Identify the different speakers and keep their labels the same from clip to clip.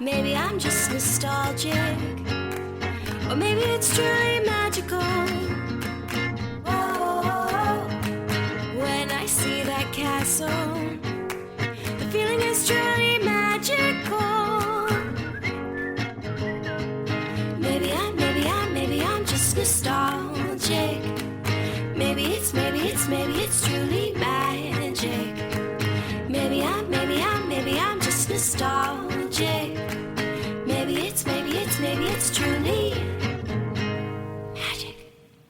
Speaker 1: Maybe I'm just nostalgic, or maybe it's truly magical. Oh, when I see that castle, the feeling is truly magical. Maybe I'm just nostalgic. Maybe it's truly magic. Maybe I'm just nostalgic. Maybe it's truly magic.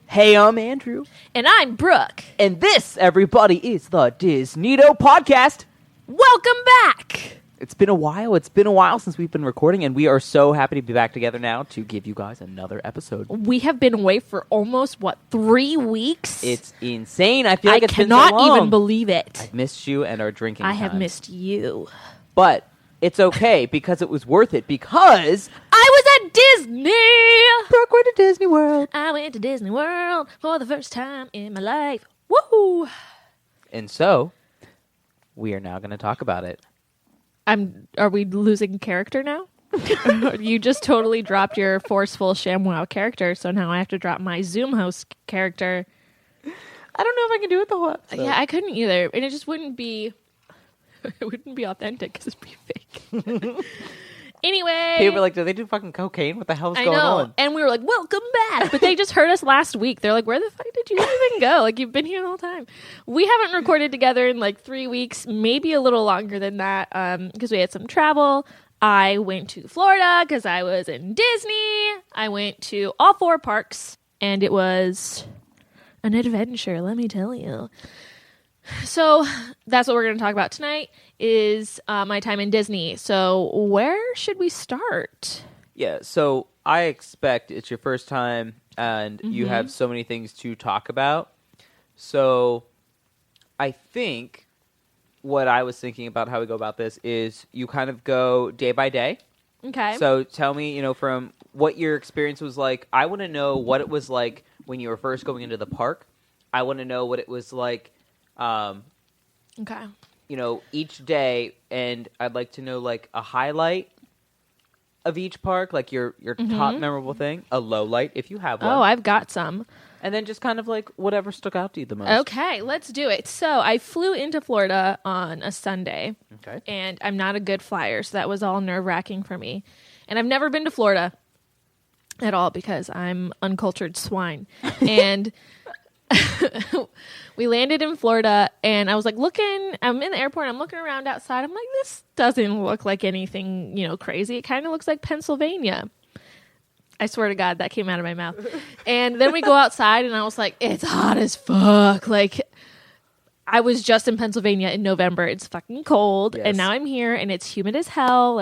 Speaker 2: Hey, I'm Andrew.
Speaker 3: And I'm Brooke.
Speaker 2: And this, everybody, is the DisNeato Podcast.
Speaker 3: Welcome back.
Speaker 2: It's been a while since we've been recording, and we are so happy to be back together now to give you guys another episode.
Speaker 3: We have been away for almost, 3 weeks?
Speaker 2: It's insane. I feel like it's been so long.
Speaker 3: I cannot even believe it.
Speaker 2: I've missed you and our drinking
Speaker 3: I have
Speaker 2: times.
Speaker 3: missed you.
Speaker 2: But it's okay, because it was worth it, because
Speaker 3: I was at Disney.
Speaker 2: Brooke went to Disney World.
Speaker 3: I went to Disney World for the first time in my life. Woo!
Speaker 2: And so, we are now going to talk about it.
Speaker 3: Are we losing character now? You just totally dropped your forceful ShamWow character, so now I have to drop my Zoom host character.
Speaker 2: I don't know if I can do it the whole episode.
Speaker 3: Yeah, I couldn't either, and it just wouldn't be. It wouldn't be authentic because it'd be fake. Anyway,
Speaker 2: People were like, do they do fucking cocaine? What the hell is going on?
Speaker 3: And we were like, welcome back. But they just heard us last week. They're like, where the fuck did you even go? Like, you've been here the whole time. We haven't recorded together in 3 weeks, maybe a little longer than that, because we had some travel. I went to Florida because I was in Disney. I went to all 4 parks, and it was an adventure, let me tell you. So that's what we're going to talk about tonight is my time in Disney. So where should we start?
Speaker 2: Yeah, so I expect it's your first time and you have so many things to talk about. So I think what I was thinking about how we go about this is you kind of go day by day.
Speaker 3: Okay.
Speaker 2: So tell me, from what your experience was like. I want to know what it was like when you were first going into the park. I want to know what it was like
Speaker 3: okay.
Speaker 2: Each day, and I'd like to know a highlight of each park, your top memorable thing, a low light if you have one.
Speaker 3: Oh, I've got some.
Speaker 2: And then just kind of whatever stuck out to you the most.
Speaker 3: Okay, let's do it. So I flew into Florida on a Sunday.
Speaker 2: Okay.
Speaker 3: And I'm not a good flyer, so that was all nerve-wracking for me. And I've never been to Florida at all because I'm uncultured swine. And we landed in Florida, and I was I'm in the airport, I'm looking around outside. I'm like, this doesn't look like anything, crazy. It kind of looks like Pennsylvania. I swear to God, that came out of my mouth. And then we go outside, and I was like, it's hot as fuck. I was just in Pennsylvania in November. It's fucking cold,
Speaker 2: yes.
Speaker 3: And now I'm here, and it's humid as hell.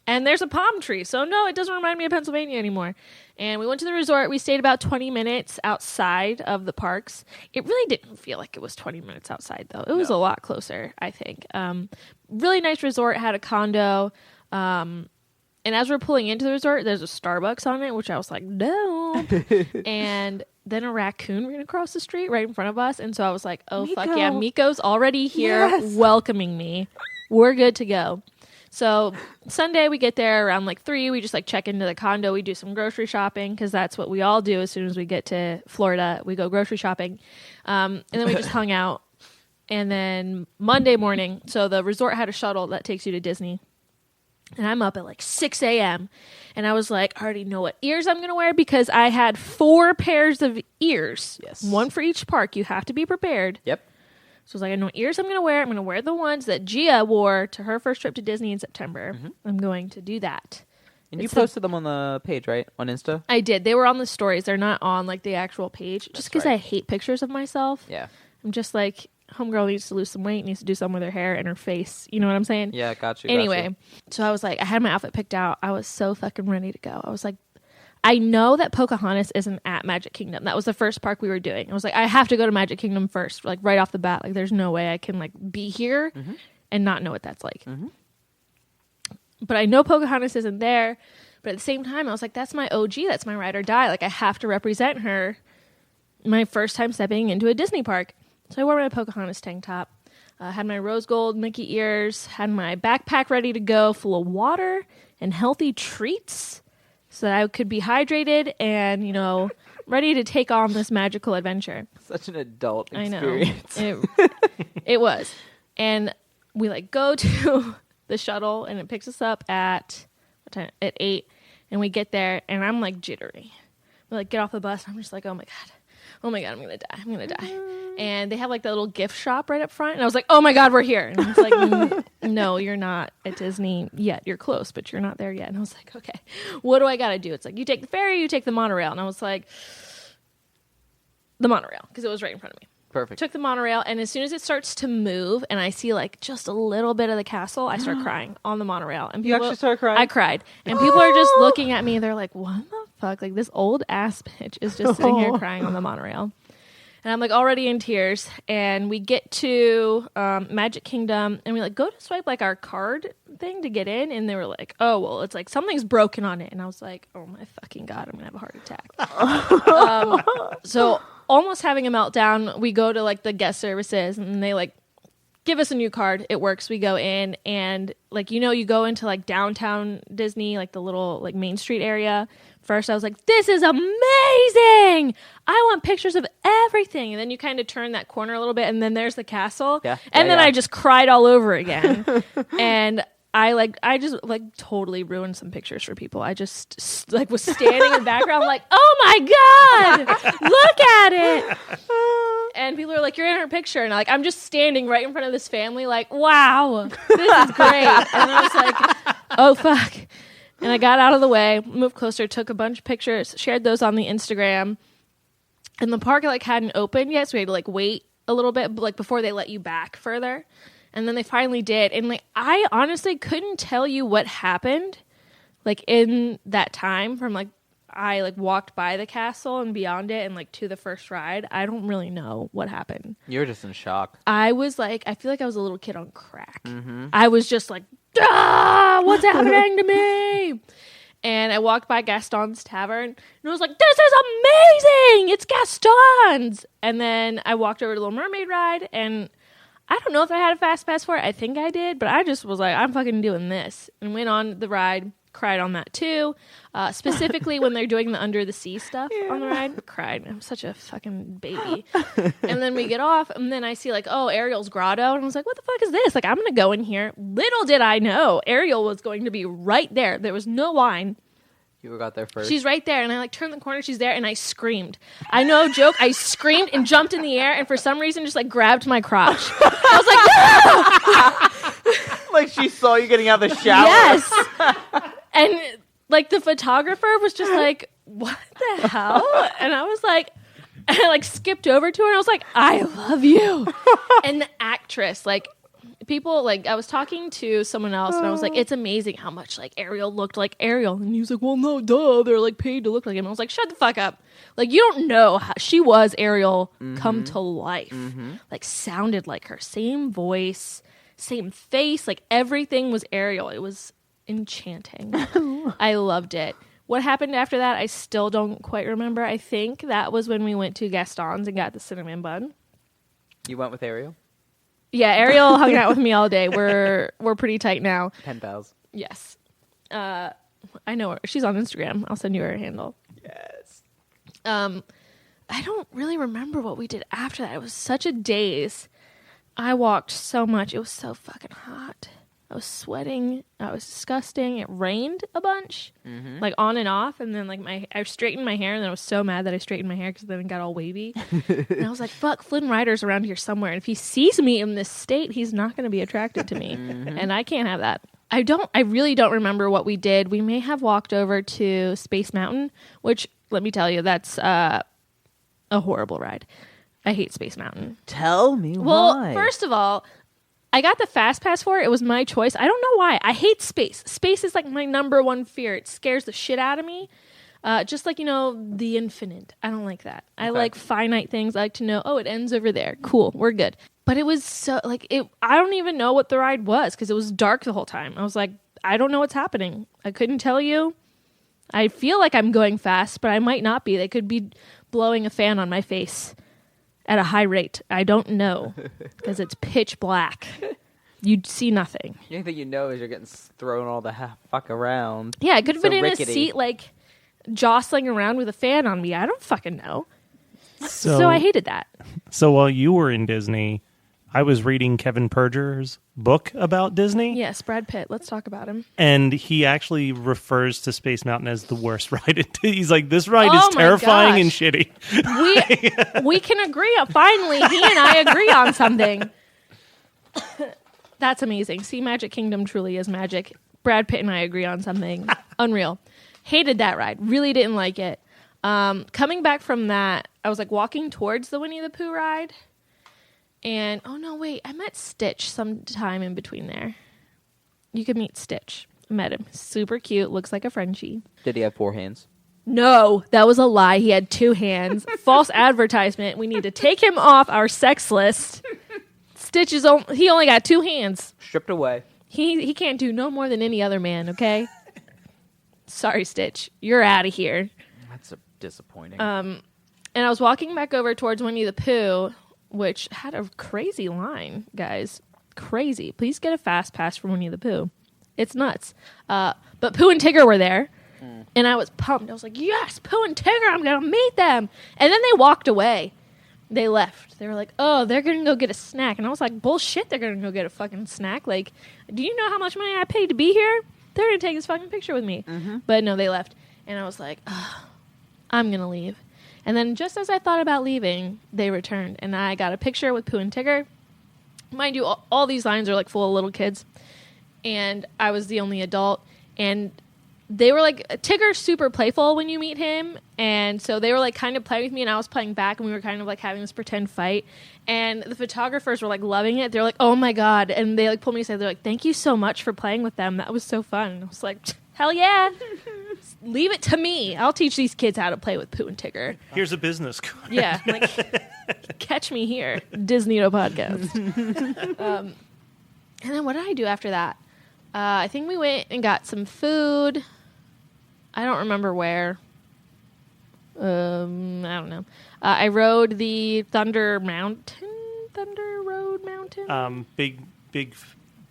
Speaker 3: And there's a palm tree, so no, it doesn't remind me of Pennsylvania anymore. And we went to the resort. We stayed about 20 minutes outside of the parks. It really didn't feel like it was 20 minutes outside, though. It was a lot closer, I think. Really nice resort, had a condo. And as we're pulling into the resort, there's a Starbucks on it, which I was like, no. And then a raccoon ran across the street right in front of us. And so I was like, oh,
Speaker 2: Miko.
Speaker 3: fuck yeah, Miko's already here welcoming me. We're good to go. So Sunday we get there around 3. We just check into the condo. We do some grocery shopping because that's what we all do as soon as we get to Florida. We go grocery shopping. And then we just hung out. And then Monday morning, so the resort had a shuttle that takes you to Disney. And I'm up at 6 a.m. And I was like, I already know what ears I'm going to wear because I had 4 pairs of ears.
Speaker 2: Yes.
Speaker 3: 1 for each park. You have to be prepared.
Speaker 2: Yep.
Speaker 3: So I was like, I know what ears I'm going to wear. I'm going to wear the ones that Gia wore to her first trip to Disney in September. I'm going to do that.
Speaker 2: And you posted them on the page, right? On Insta?
Speaker 3: I did. They were on the stories. They're not on the actual page. Just because
Speaker 2: right.
Speaker 3: I hate pictures of myself.
Speaker 2: Yeah.
Speaker 3: I'm just homegirl needs to lose some weight, needs to do something with her hair and her face. You know what I'm saying?
Speaker 2: Yeah, got you.
Speaker 3: Anyway, so I was I had my outfit picked out. I was so fucking ready to go. I was like, I know that Pocahontas isn't at Magic Kingdom. That was the first park we were doing. I was like, I have to go to Magic Kingdom first, right off the bat. There's no way I can be here and not know what that's like. But I know Pocahontas isn't there. But at the same time, I was like, that's my OG. That's my ride or die. I have to represent her my first time stepping into a Disney park. So I wore my Pocahontas tank top. Had my rose gold Mickey ears, had my backpack ready to go, full of water and healthy treats so that I could be hydrated and, you know, ready to take on this magical adventure.
Speaker 2: Such an adult
Speaker 3: experience. I know. It was. And we like go to the shuttle and it picks us up at what time? At 8, and we get there and I'm like jittery. We like get off the bus and I'm just like, oh my god, I'm gonna die. And they have like that little gift shop right up front, and I was like, oh my god, we're here. And it's like, no, you're not at Disney yet. You're close, but you're not there yet. And I was like, okay, what do I gotta do? It's like, you take the ferry, you take the monorail. And I was like, the monorail, because it was right in front of me.
Speaker 2: Perfect.
Speaker 3: Took the monorail, and as soon as it starts to move and I see like just a little bit of the castle, I start crying on the monorail. And
Speaker 2: you actually started crying?
Speaker 3: I cried. And people are just looking at me. They're like, what the fuck? Like, this old ass bitch is just sitting here crying on the monorail. And I'm like already in tears. And we get to Magic Kingdom, and we like go to swipe like our card thing to get in, and they were like, oh, well, it's like something's broken on it. And I was like, oh my fucking god, I'm gonna have a heart attack. So almost having a meltdown, we go to like the guest services, and they like give us a new card. It works. We go in, and like, you know, you go into like downtown Disney, like the little like Main Street area. First I was like, this is amazing, I want pictures of everything. And then you kind of turn that corner a little bit, and then there's the castle. And then I just cried all over again. And I just totally ruined some pictures for people. I just like was standing in the background like, oh my god, look at it. And people are like, you're in our picture. And I'm just standing right in front of this family like, wow, this is great. And I was like, oh fuck. And I got out of the way, moved closer, took a bunch of pictures, shared those on the Instagram. And the park like hadn't opened yet, so we had to like wait a little bit like before they let you back further. And then they finally did. And like, I honestly couldn't tell you what happened like in that time from like I like walked by the castle and beyond it and like to the first ride. I don't really know what happened.
Speaker 2: You were just in shock.
Speaker 3: I was like, I feel like I was a little kid on crack. Mm-hmm. I was just like, ah, what's happening to me? And I walked by Gaston's Tavern, and I was like, this is amazing! It's Gaston's! And then I walked over to the Little Mermaid ride, and I don't know if I had a fast pass for it. I think I did, but I just was like, I'm fucking doing this. And went on the ride, cried on that too. Specifically when they're doing the under the sea stuff on the ride, cried. I'm such a fucking baby. And then we get off, and then I see like, oh, Ariel's grotto, and I was like, what the fuck is this? Like, I'm gonna go in here. Little did I know Ariel was going to be right there. There was no line.
Speaker 2: You got there first.
Speaker 3: She's right there, and I like turned the corner. She's there, and I screamed. I no joke. I screamed and jumped in the air, and for some reason, just like grabbed my crotch. I was like, no!
Speaker 2: Like she saw you getting out of the shower.
Speaker 3: Yes. And like the photographer was just like, what the hell? And I was like, and I like skipped over to her, and I was like, I love you. And the actress, like, people, like, I was talking to someone else, and I was like, it's amazing how much like Ariel looked like Ariel. And he was like, well, no, duh, they're like paid to look like him. I was like, shut the fuck up. Like, you don't know how she was Ariel come to life. Like, sounded like her, same voice, same face, like everything was Ariel. It was enchanting. I loved it. What happened after that, I still don't quite remember. I think that was when we went to Gaston's and got the cinnamon bun.
Speaker 2: You went with Ariel?
Speaker 3: Yeah, Ariel hung out with me all day. We're pretty tight now.
Speaker 2: Pen pals.
Speaker 3: Yes. I know her. She's on Instagram. I'll send you her handle.
Speaker 2: Yes.
Speaker 3: I don't really remember what we did after that. It was such a daze. I walked so much. It was so fucking hot. I was sweating. I was disgusting. It rained a bunch, like on and off. And then like I straightened my hair, and then I was so mad that I straightened my hair because then it got all wavy. And I was like, fuck, Flynn Rider's around here somewhere. And if he sees me in this state, he's not going to be attracted to me. And I can't have that. I really don't remember what we did. We may have walked over to Space Mountain, which, let me tell you, that's a horrible ride. I hate Space Mountain.
Speaker 2: Tell me why.
Speaker 3: Well, first of all, I got the fast pass for it. It was my choice. I don't know why. I hate space. Space is like my number one fear. It scares the shit out of me. Just like, you know, the infinite. I don't like that. I like finite things. I like to know, oh, it ends over there. Cool. We're good. But it was so like I don't even know what the ride was because it was dark the whole time. I was like, I don't know what's happening. I couldn't tell you. I feel like I'm going fast, but I might not be. They could be blowing a fan on my face. at a high rate. I don't know because it's pitch black. You'd see nothing.
Speaker 2: The only thing you know is you're getting thrown all the fuck around.
Speaker 3: Yeah, I could have been in
Speaker 2: rickety.
Speaker 3: a seat like jostling around with a fan on me. I don't fucking know.
Speaker 4: So
Speaker 3: I hated that.
Speaker 4: So while you were in Disney, I was reading Kevin Perger's book about Disney.
Speaker 3: Yes, Brad Pitt. Let's talk about him.
Speaker 4: And he actually refers to Space Mountain as the worst ride. He's like, this ride
Speaker 3: Oh
Speaker 4: is
Speaker 3: my
Speaker 4: terrifying
Speaker 3: gosh.
Speaker 4: and shitty.
Speaker 3: We can agree. Finally, he and I agree on something. That's amazing. See, Magic Kingdom truly is magic. Brad Pitt and I agree on something. Unreal. Hated that ride. Really didn't like it. Coming back from that, I was like walking towards the Winnie the Pooh ride. And, oh no, wait, I met Stitch sometime in between there. You could meet Stitch. I met him. Super cute. Looks like a Frenchie.
Speaker 2: Did he have 4 hands?
Speaker 3: No, that was a lie. He had 2 hands. False advertisement. We need to take him off our sex list. Stitch he only got 2 hands.
Speaker 2: Stripped away.
Speaker 3: He can't do no more than any other man, okay? Sorry, Stitch. You're out of here.
Speaker 2: That's disappointing.
Speaker 3: And I was walking back over towards Winnie the Pooh, which had a crazy line, guys. Crazy. Please get a fast pass for Winnie the Pooh. It's nuts. But Pooh and Tigger were there, and I was pumped. I was like, yes, Pooh and Tigger, I'm going to meet them. And then they walked away. They left. They were like, oh, they're going to go get a snack. And I was like, bullshit, they're going to go get a fucking snack. Like, do you know how much money I paid to be here? They're going to take this fucking picture with me. Mm-hmm. But no, they left. And I was like, oh, I'm going to leave. And then just as I thought about leaving, they returned. And I got a picture with Pooh and Tigger. Mind you, all these lines are like full of little kids. And I was the only adult. And they were like, Tigger's super playful when you meet him. And so they were like kind of playing with me and I was playing back. And we were kind of like having this pretend fight. And the photographers were like loving it. They're like, oh my God. And they like pulled me aside. They're like, thank you so much for playing with them. That was so fun. And I was like, hell yeah. Leave it to me. I'll teach these kids how to play with Pooh and Tigger.
Speaker 4: Here's a business card.
Speaker 3: Yeah, like, catch me here, DisNeatoPodcast. And then what did I do after that? I think we went and got some food. I don't remember where. I don't know. I rode the Thunder Road Mountain?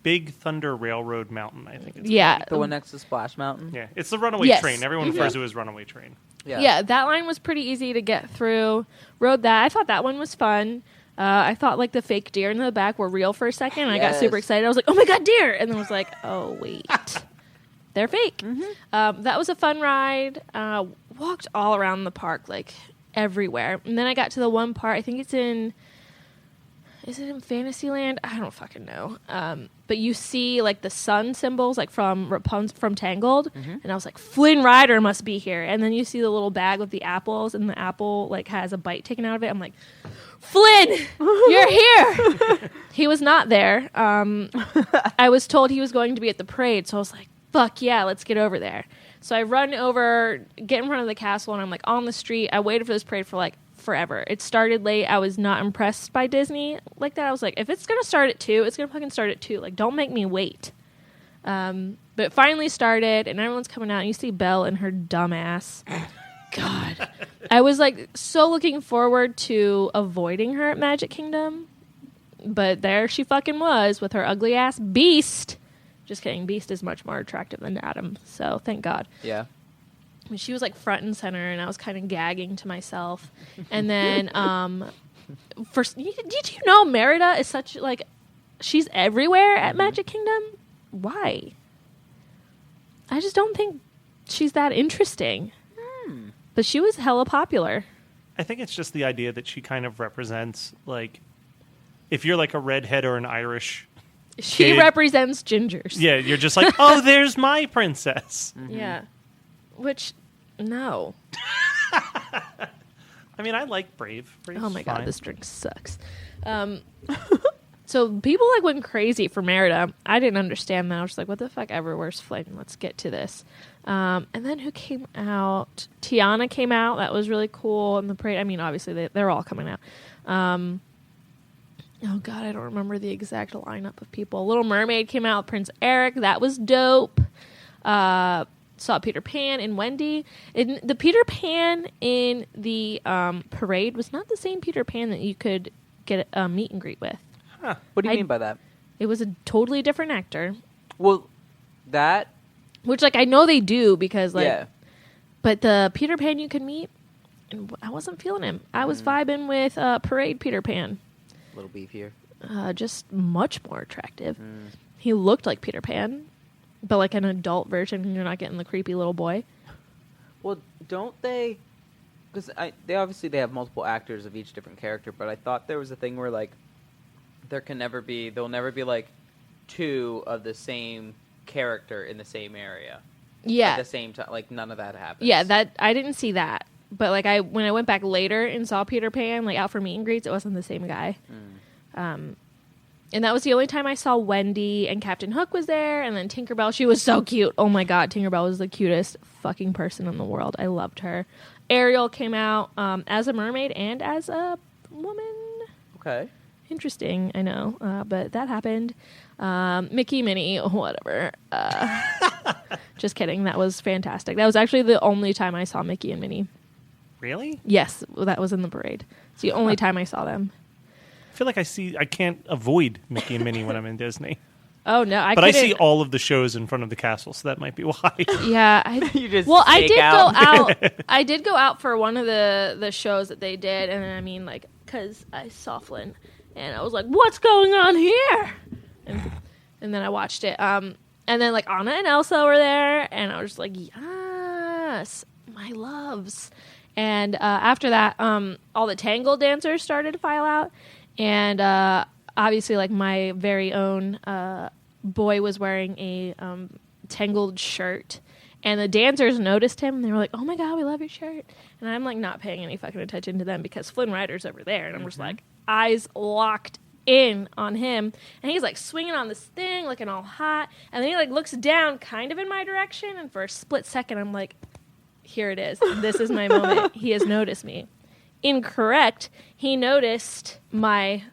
Speaker 4: Big Thunder Railroad Mountain, I think it's
Speaker 3: Yeah.
Speaker 2: The one next to Splash Mountain?
Speaker 4: Yeah, it's the runaway
Speaker 3: Yes.
Speaker 4: train. Everyone refers to it as runaway train.
Speaker 3: Yeah, that line was pretty easy to get through. Rode that. I thought that one was fun. I thought like the fake deer in the back were real for a second. I got super excited. I was like, oh my God, deer! And then was like, oh, wait. They're fake. Mm-hmm. That was a fun ride. Walked all around the park, like everywhere. And then I got to the one part, I think it's in... Is it in Fantasyland? I don't fucking know. But you see like the sun symbols like from Tangled. Mm-hmm. And I was like, Flynn Rider must be here. And then you see the little bag with the apples and the apple like has a bite taken out of it. I'm like, Flynn, you're here. He was not there. I was told he was going to be at the parade. So I was like, fuck yeah, let's get over there. So I run over, get in front of the castle, and I'm like on the street. I waited for this parade for like forever. It started late. I was not impressed by Disney like that. I was like, if it's gonna start at 2, it's gonna fucking start at 2. Like, don't make me wait. But it finally started, and everyone's coming out, and you see Belle and her dumb ass. God. I was like so looking forward to avoiding her at Magic Kingdom, but there she fucking was with her ugly ass Beast. Just kidding. Beast is much more attractive than Adam, so thank God.
Speaker 2: Yeah.
Speaker 3: I mean, she was like front and center, and I was kind of gagging to myself. And then, did you know Merida is such like, she's everywhere at Magic Kingdom? Why? I just don't think she's that interesting. But she was hella popular.
Speaker 4: I think it's just the idea that she kind of represents like, if you're like a redhead or an Irish.
Speaker 3: She
Speaker 4: kid,
Speaker 3: represents gingers.
Speaker 4: Yeah, you're just like, oh, there's my princess.
Speaker 3: Mm-hmm. Yeah. Which, no.
Speaker 4: I mean, I like Brave. Brave's
Speaker 3: Oh my God,
Speaker 4: fine.
Speaker 3: this drink sucks. So people like went crazy for Merida. I didn't understand that. I was just like, what the fuck ever, where's Flynn? Let's get to this. And then who came out? Tiana came out. That was really cool. And the parade, I mean, obviously they're all coming out. Oh God, I don't remember the exact lineup of people. Little Mermaid came out. Prince Eric, that was dope. saw Peter Pan and Wendy. The Peter Pan in the parade was not the same Peter Pan that you could get a meet and greet with.
Speaker 2: Huh. What do you mean by that?
Speaker 3: It was a totally different actor.
Speaker 2: Well, that...
Speaker 3: Which, like, I know they do because, like...
Speaker 2: Yeah.
Speaker 3: But the Peter Pan you could meet, and I wasn't feeling him. I was vibing with Parade Peter Pan.
Speaker 2: A little beefier.
Speaker 3: Just much more attractive. He looked like Peter Pan, but like an adult version. You're not getting the creepy little boy.
Speaker 2: Well, don't they... Because they have multiple actors of each different character, but I thought there was a thing where, like, there'll never be, like, two of the same character in the same area.
Speaker 3: Yeah.
Speaker 2: At the same time. Like, none of that happens.
Speaker 3: Yeah, that I didn't see that. But, like, when I went back later and saw Peter Pan, like, out for meet and greets, it wasn't the same guy. And that was the only time I saw Wendy, and Captain Hook was there, and then Tinkerbell. She was so cute. Oh, my God. Tinkerbell was the cutest fucking person in the world. I loved her. Ariel came out as a mermaid and as a woman.
Speaker 2: Okay.
Speaker 3: Interesting, I know. But that happened. Mickey, Minnie, whatever. Just kidding. That was fantastic. That was actually the only time I saw Mickey and Minnie.
Speaker 4: Really?
Speaker 3: Yes, that was in the parade. It's the only time I saw them.
Speaker 4: I feel like I can't avoid Mickey and Minnie when I'm in Disney.
Speaker 3: Oh, no.
Speaker 4: But I see all of the shows in front of the castle, so that might be why.
Speaker 3: Yeah.
Speaker 2: You just
Speaker 3: I did
Speaker 2: out.
Speaker 3: go out. I did go out for one of the shows that they did, and I mean, like, because I saw Flynn, and I was like, what's going on here? And then I watched it. And then, like, Anna and Elsa were there, and I was just like, yes, my loves. And after that, all the Tangled dancers started to file out, and obviously, like, my very own boy was wearing a Tangled shirt, and the dancers noticed him, and they were like, oh my God, we love your shirt. And I'm, like, not paying any fucking attention to them because Flynn Rider's over there, and I'm just, like, eyes locked in on him, and he's, like, swinging on this thing, looking all hot, and then he, like, looks down kind of in my direction, and for a split second, I'm like, here it is. This is my moment. He has noticed me. Incorrect. He noticed my...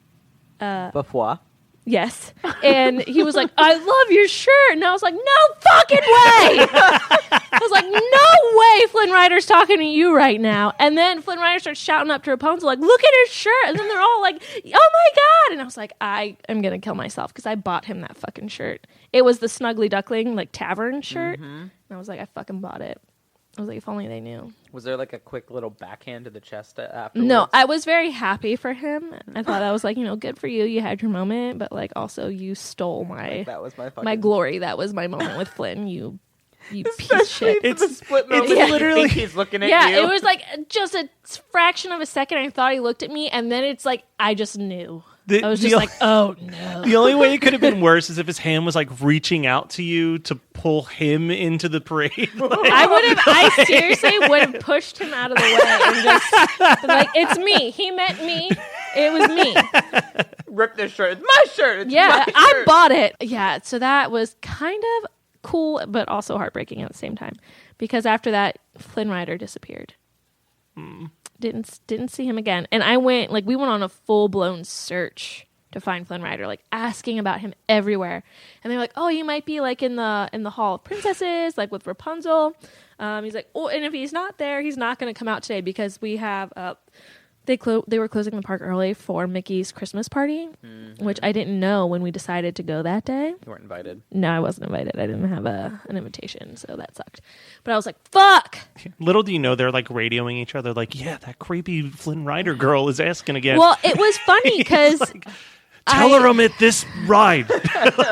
Speaker 2: Baffois.
Speaker 3: Yes. And he was like, I love your shirt. And I was like, no fucking way. I was like, no way Flynn Rider's talking to you right now. And then Flynn Rider starts shouting up to Rapunzel, like, look at his shirt. And then they're all like, oh my God. And I was like, I am going to kill myself because I bought him that fucking shirt. It was the Snuggly Duckling, like, tavern shirt. And I was like, I fucking bought it. I was like, if only they knew.
Speaker 2: Was there, like, a quick little backhand to the chest afterwards?
Speaker 3: No, I was very happy for him. I thought that was, like, good for you. You had your moment, but, like, also you stole
Speaker 2: that was my fucking...
Speaker 3: my glory. That was my moment with Flynn. You piece of shit.
Speaker 2: It's a split moment.
Speaker 4: It's literally...
Speaker 2: He's looking at
Speaker 3: yeah,
Speaker 2: you.
Speaker 3: it was, like, just a fraction of a second. I thought he looked at me, and then it's, like, I just knew. I was just like, oh, no.
Speaker 4: The only way it could have been worse is if his hand was, like, reaching out to you to pull him into the parade.
Speaker 3: I seriously would have pushed him out of the way and just been like, it's me. He meant me. It was me.
Speaker 2: Rip this shirt. It's my shirt. It's
Speaker 3: Yeah,
Speaker 2: my shirt.
Speaker 3: I bought it. Yeah, so that was kind of cool, but also heartbreaking at the same time. Because after that, Flynn Rider disappeared. Didn't see him again. And we went on a full-blown search to find Flynn Rider, like, asking about him everywhere. And they were like, oh, he might be, like, in the Hall of Princesses, like, with Rapunzel. He's like, oh, and if he's not there, he's not going to come out today because we have... They were closing the park early for Mickey's Christmas party, which I didn't know when we decided to go that day.
Speaker 2: You weren't invited.
Speaker 3: No, I wasn't invited. I didn't have an invitation, so that sucked. But I was like, fuck!
Speaker 4: Little do you know, they're, like, radioing each other, like, yeah, that creepy Flynn Rider girl is asking again.
Speaker 3: Well, it was funny because...
Speaker 4: like, tell her I'm at this ride.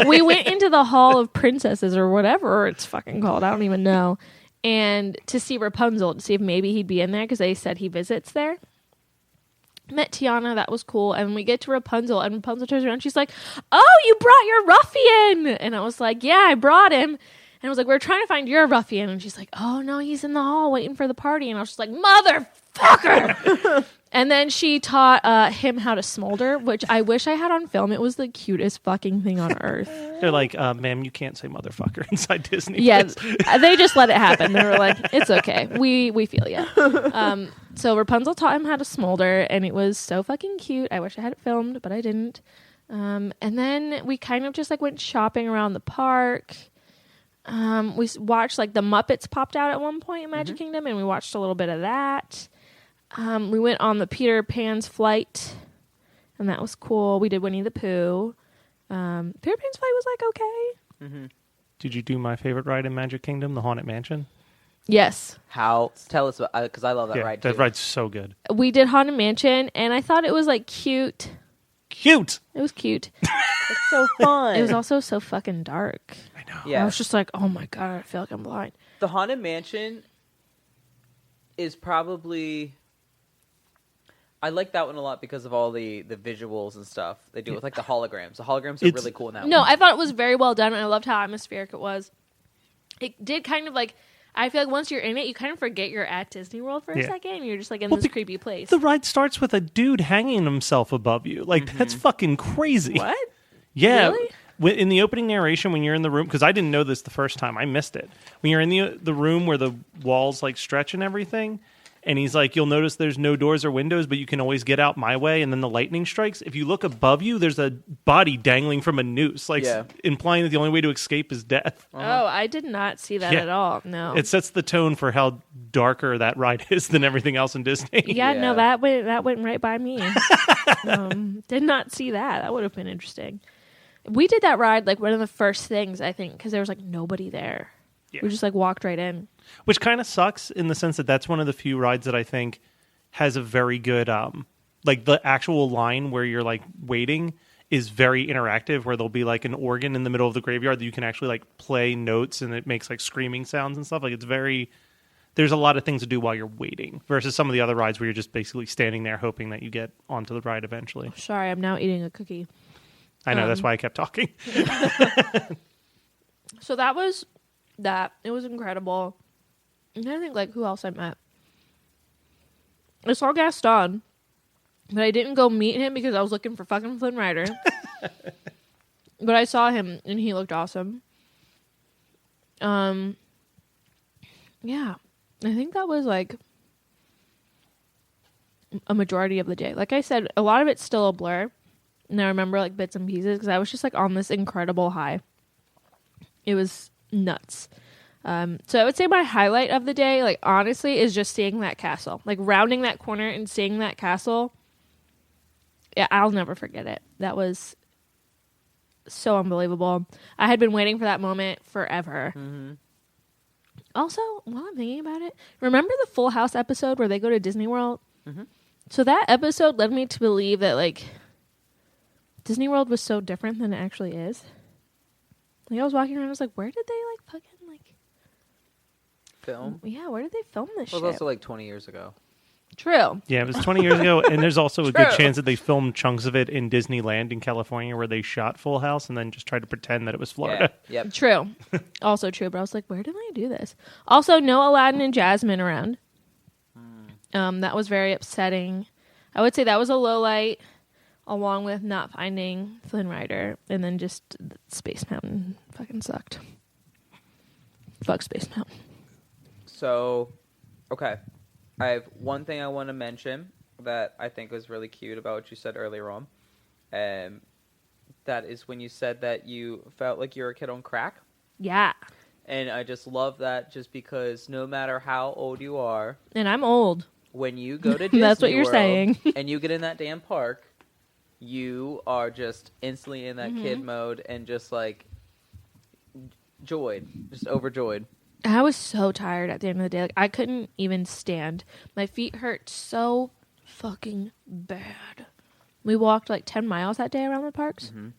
Speaker 3: We went into the Hall of Princesses or whatever it's fucking called. I don't even know. And to see Rapunzel, to see if maybe he'd be in there because they said he visits there. Met Tiana, that was cool. And we get to Rapunzel, and Rapunzel turns around, she's like, oh, you brought your ruffian! And I was like, yeah, I brought him. And I was like, we're trying to find your ruffian. And she's like, oh, no, he's in the hall waiting for the party. And I was just like, motherfucker! And then she taught him how to smolder, which I wish I had on film. It was the cutest fucking thing on earth.
Speaker 4: They're like, ma'am, you can't say motherfucker inside Disney.
Speaker 3: Yeah, they just let it happen. They were like, it's okay. We feel you. So Rapunzel taught him how to smolder, and it was so fucking cute. I wish I had it filmed, but I didn't. And then we kind of just, like, went shopping around the park. We watched like the Muppets popped out at one point in Magic Kingdom, and we watched a little bit of that. We went on the Peter Pan's flight, and that was cool. We did Winnie the Pooh. Peter Pan's flight was like okay.
Speaker 2: Mm-hmm.
Speaker 4: Did you do my favorite ride in Magic Kingdom, the Haunted Mansion?
Speaker 3: Yes.
Speaker 2: How? Tell us about, because I love that
Speaker 4: Yeah,
Speaker 2: ride too.
Speaker 4: that ride's so good.
Speaker 3: We did Haunted Mansion, and I thought it was like cute.
Speaker 4: Cute.
Speaker 3: It was cute.
Speaker 2: It's so fun.
Speaker 3: It was also so fucking dark.
Speaker 4: I know.
Speaker 2: Yeah.
Speaker 3: I was just like, oh my God, I feel like I'm blind.
Speaker 2: The Haunted Mansion is probably... I like that one a lot because of all the visuals and stuff they do with like the holograms. The holograms are really cool in that one.
Speaker 3: No, I thought it was very well done, and I loved how atmospheric it was. It did kind of like, I feel like once you're in it, you kind of forget you're at Disney World for a second, and you're just like in this creepy place.
Speaker 4: The ride starts with a dude hanging himself above you. Like, that's fucking crazy.
Speaker 3: What?
Speaker 4: Yeah.
Speaker 3: Really?
Speaker 4: In the opening narration, when you're in the room, because I didn't know this the first time, I missed it. When you're in the room where the walls like stretch and everything, and he's like, you'll notice there's no doors or windows, but you can always get out my way, and then the lightning strikes. If you look above you, there's a body dangling from a noose, like implying that the only way to escape is death.
Speaker 3: Oh, I did not see that at all. No.
Speaker 4: It sets the tone for how darker that ride is than everything else in Disney.
Speaker 3: Yeah, no, that went right by me. Did not see that. That would have been interesting. We did that ride like one of the first things, I think, because there was like nobody there.
Speaker 4: Yeah.
Speaker 3: We just like walked right in.
Speaker 4: Which kind of sucks in the sense that that's one of the few rides that I think has a very good, like the actual line where you're like waiting is very interactive, where there'll be like an organ in the middle of the graveyard that you can actually like play notes and it makes like screaming sounds and stuff. Like it's very, there's a lot of things to do while you're waiting versus some of the other rides where you're just basically standing there hoping that you get onto the ride eventually.
Speaker 3: Sorry, I'm now eating a cookie.
Speaker 4: I know, that's why I kept talking.
Speaker 3: So that was that. It was incredible. And I think like who else I met. I saw Gaston, but I didn't go meet him because I was looking for fucking Flynn Rider. But I saw him and he looked awesome. Yeah, I think that was like a majority of the day. Like I said, a lot of it's still a blur. And I remember like bits and pieces because I was just like on this incredible high. It was nuts. So I would say my highlight of the day, like honestly, is just seeing that castle. Like rounding that corner and seeing that castle. Yeah, I'll never forget it. That was so unbelievable. I had been waiting for that moment forever. Mm-hmm. Also, while I'm thinking about it, remember the Full House episode where they go to Disney World? Mm-hmm. So that episode led me to believe that like Disney World was so different than it actually is. Like I was walking around, I was like, where did they like fucking like
Speaker 2: film?
Speaker 3: Yeah, where did they film this shit?
Speaker 2: It was also like 20 years ago.
Speaker 3: True.
Speaker 4: Yeah, it was 20 years ago, and there's also a good chance that they filmed chunks of it in Disneyland in California where they shot Full House and then just tried to pretend that it was Florida.
Speaker 2: Yeah. Yep.
Speaker 3: True. Also true, but I was like, where did they do this? Also, no Aladdin and Jasmine around. That was very upsetting. I would say that was a low light, along with not finding Flynn Rider, and then just Space Mountain fucking sucked. Fuck Space Mountain.
Speaker 2: So, okay. I have one thing I want to mention that I think was really cute about what you said earlier on. That is when you said that you felt like you were a kid on crack.
Speaker 3: Yeah.
Speaker 2: And I just love that just because no matter how old you are.
Speaker 3: And I'm old.
Speaker 2: When you go to Disney
Speaker 3: That's what you're
Speaker 2: World
Speaker 3: saying.
Speaker 2: and you get in that damn park, you are just instantly in that kid mode and just like joyed, just overjoyed.
Speaker 3: I was so tired at the end of the day. Like I couldn't even stand. My feet hurt so fucking bad. We walked like 10 miles that day around the parks. Mm-hmm.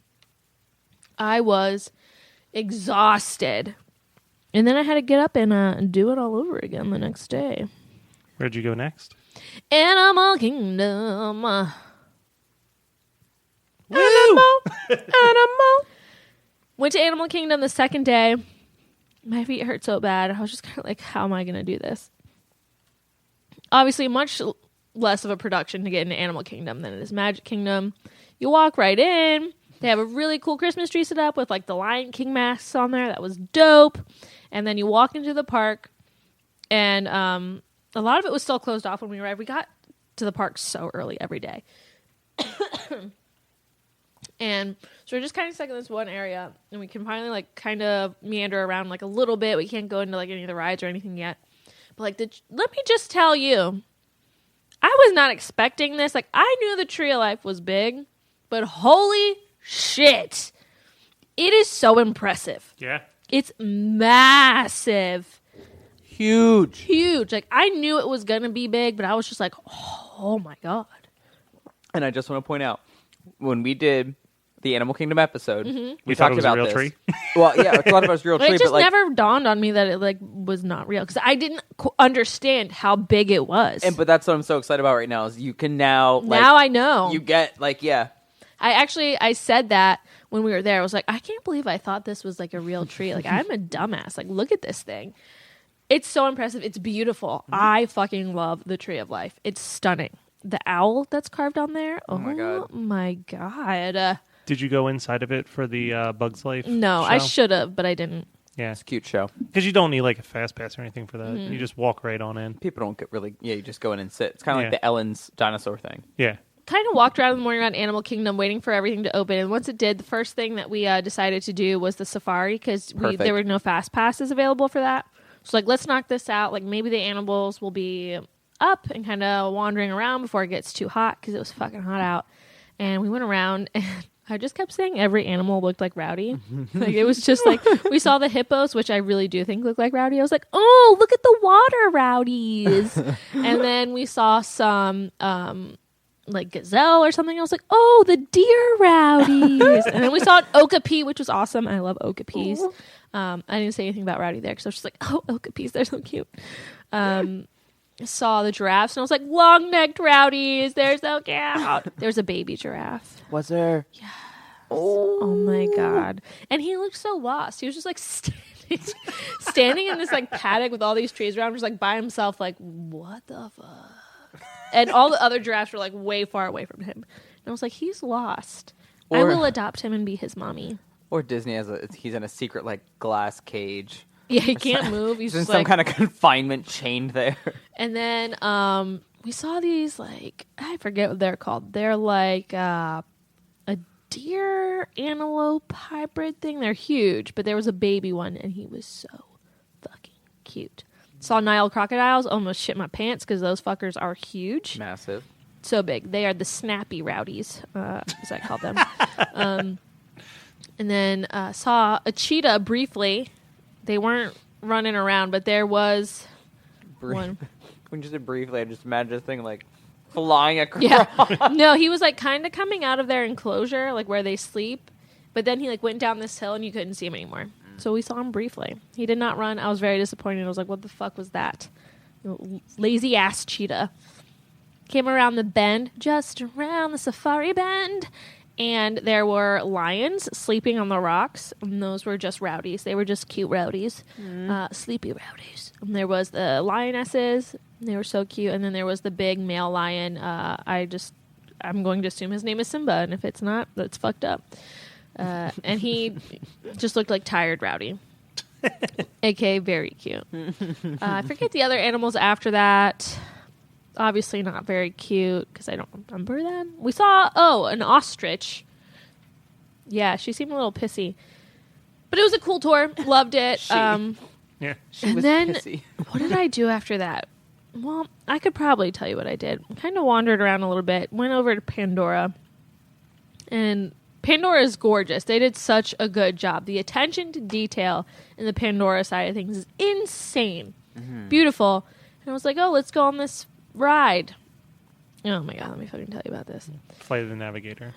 Speaker 3: I was exhausted. And then I had to get up and do it all over again the next day.
Speaker 4: Where'd you go next?
Speaker 3: Animal Kingdom.
Speaker 4: Animal.
Speaker 3: Went to Animal Kingdom the second day. My feet hurt so bad. I was just kind of like, how am I going to do this? Obviously, much less of a production to get into Animal Kingdom than it is Magic Kingdom. You walk right in. They have a really cool Christmas tree set up with like the Lion King masks on there. That was dope. And then you walk into the park, and a lot of it was still closed off when we arrived. We got to the park so early every day. And so we're just kind of stuck in this one area, and we can finally like kind of meander around like a little bit. We can't go into like any of the rides or anything yet. But like, let me just tell you, I was not expecting this. Like, I knew the Tree of Life was big, but holy shit, it is so impressive.
Speaker 4: Yeah.
Speaker 3: It's massive.
Speaker 2: Huge.
Speaker 3: Like, I knew it was gonna be big, but I was just like, oh my god.
Speaker 2: And I just want to point out, when we did the Animal Kingdom episode, we
Speaker 4: thought
Speaker 2: talked
Speaker 4: it was
Speaker 2: about
Speaker 4: a real
Speaker 2: this.
Speaker 4: tree?
Speaker 2: Well, yeah, we thought it was a real
Speaker 3: But
Speaker 2: tree,
Speaker 3: it just
Speaker 2: but like,
Speaker 3: never dawned on me that it like was not real because I didn't understand how big it was.
Speaker 2: but that's what I'm so excited about right now is you can now. Like,
Speaker 3: now I know.
Speaker 2: You get like
Speaker 3: I said that when we were there. I was like, I can't believe I thought this was like a real tree. Like, I'm a dumbass. Like, look at this thing. It's so impressive. It's beautiful. I fucking love the Tree of Life. It's stunning. The owl that's carved on there. Oh my god.
Speaker 4: Did you go inside of it for the Bugs Life?
Speaker 3: No,
Speaker 4: show?
Speaker 3: I should have, but I didn't.
Speaker 4: Yeah,
Speaker 2: it's a cute show.
Speaker 4: because you don't need like a fast pass or anything for that. You just walk right on in.
Speaker 2: People don't get really. Yeah, you just go in and sit. It's kind of like the Ellen's dinosaur thing.
Speaker 4: Yeah.
Speaker 3: Kind of walked around in the morning around Animal Kingdom waiting for everything to open, and once it did, the first thing that we decided to do was the safari because there were no fast passes available for that. So like, let's knock this out. Like, maybe the animals will be up and kind of wandering around before it gets too hot because it was fucking hot out. And we went around and I just kept saying every animal looked like Rowdy. Like, it was just like, we saw the hippos, which I really do think look like Rowdy. I was like, oh, look at the water Rowdies. And then we saw some like gazelle or something. I was like, oh, the deer Rowdies. And then we saw an okapi, which was awesome. I love okapis. I didn't say anything about Rowdy there because I was just like, oh, okapis, they're so cute. Saw the giraffes and I was like, long-necked Rowdies, they're so cute. There's a baby giraffe.
Speaker 2: Was there?
Speaker 3: Yeah. Oh my god. And he looked so lost. He was just like standing in this like paddock with all these trees around, just like by himself, like, what the fuck? And all the other giraffes were like way far away from him. And I was like, he's lost. I will adopt him and be his mommy.
Speaker 2: Or Disney he's in a secret like glass cage.
Speaker 3: Yeah, he can't move. He's
Speaker 2: in
Speaker 3: just
Speaker 2: some
Speaker 3: like,
Speaker 2: kind of confinement chained there.
Speaker 3: And then we saw these like, I forget what they're called. They're like a deer antelope hybrid thing. They're huge, but there was a baby one and he was so fucking cute. Saw Nile crocodiles, almost shit my pants because those fuckers are huge.
Speaker 2: Massive.
Speaker 3: So big. They are the snappy Rowdies, as I call them. And then saw a cheetah briefly. They weren't running around, but there was one.
Speaker 2: When you said briefly, I just imagine this thing like flying across.
Speaker 3: Yeah. No, he was like kind of coming out of their enclosure, like where they sleep. But then he like went down this hill and you couldn't see him anymore. So we saw him briefly. He did not run. I was very disappointed. I was like, what the fuck was that? Lazy ass cheetah. Came around the bend, just around the safari bend. And there were lions sleeping on the rocks. And those were just Rowdies. They were just cute Rowdies. Sleepy Rowdies. And there was the lionesses. They were so cute. And then there was the big male lion. I'm going to assume his name is Simba. And if it's not, that's fucked up. And he just looked like tired Rowdy. AKA very cute. I forget the other animals after that. Obviously not very cute because I don't remember them. We saw, an ostrich. Yeah, she seemed a little pissy. But it was a cool tour. Loved it.
Speaker 2: She was
Speaker 3: then,
Speaker 2: pissy.
Speaker 3: What did I do after that? Well, I could probably tell you what I did. Kind of wandered around a little bit. Went over to Pandora. And Pandora is gorgeous. They did such a good job. The attention to detail in the Pandora side of things is insane. Mm-hmm. Beautiful. And I was like, let's go on this ride. Oh my god, let me fucking tell you about this.
Speaker 4: Flight of the Navigator.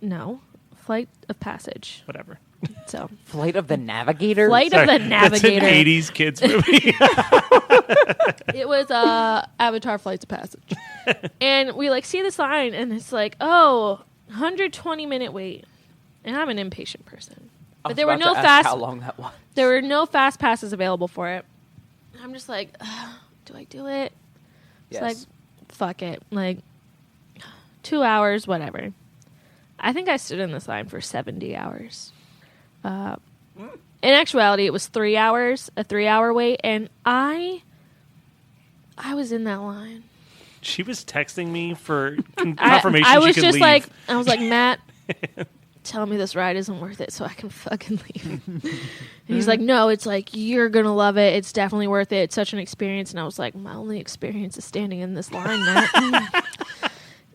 Speaker 3: No. Flight of Passage.
Speaker 4: Whatever.
Speaker 3: So
Speaker 2: Flight of the Navigator?
Speaker 3: Flight of the Navigator.
Speaker 4: That's an 80s kids movie.
Speaker 3: It was Avatar Flights of Passage. And we like see this line and it's like, 120-minute wait. And I'm an impatient person. But there were no
Speaker 2: how long that was.
Speaker 3: There were no fast passes available for it. I'm just like, do I do it? It's like, fuck it. Like, 2 hours, whatever. I think I stood in this line for 70 hours. In actuality, it was 3 hours, a 3-hour wait, and I was in that line.
Speaker 4: She was texting me for confirmation
Speaker 3: I was
Speaker 4: she could
Speaker 3: just
Speaker 4: leave.
Speaker 3: like, I was like, Matt, tell me this ride isn't worth it so I can fucking leave. And he's like, no, it's like, you're going to love it. It's definitely worth it. It's such an experience. And I was like, my only experience is standing in this line, Matt.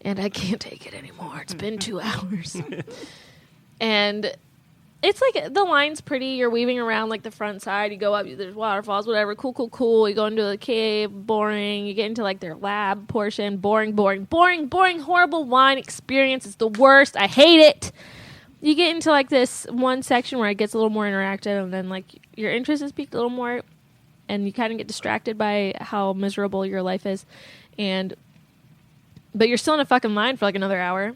Speaker 3: And I can't take it anymore. It's been 2 hours. And it's like, the line's pretty. You're weaving around like the front side. You go up, there's waterfalls, whatever. Cool. You go into the cave, boring. You get into like their lab portion, boring. Horrible line experience. It's the worst. I hate it. You get into like this one section where it gets a little more interactive, and then like your interest is piqued a little more, and you kind of get distracted by how miserable your life is. But you're still in a fucking line for like another hour.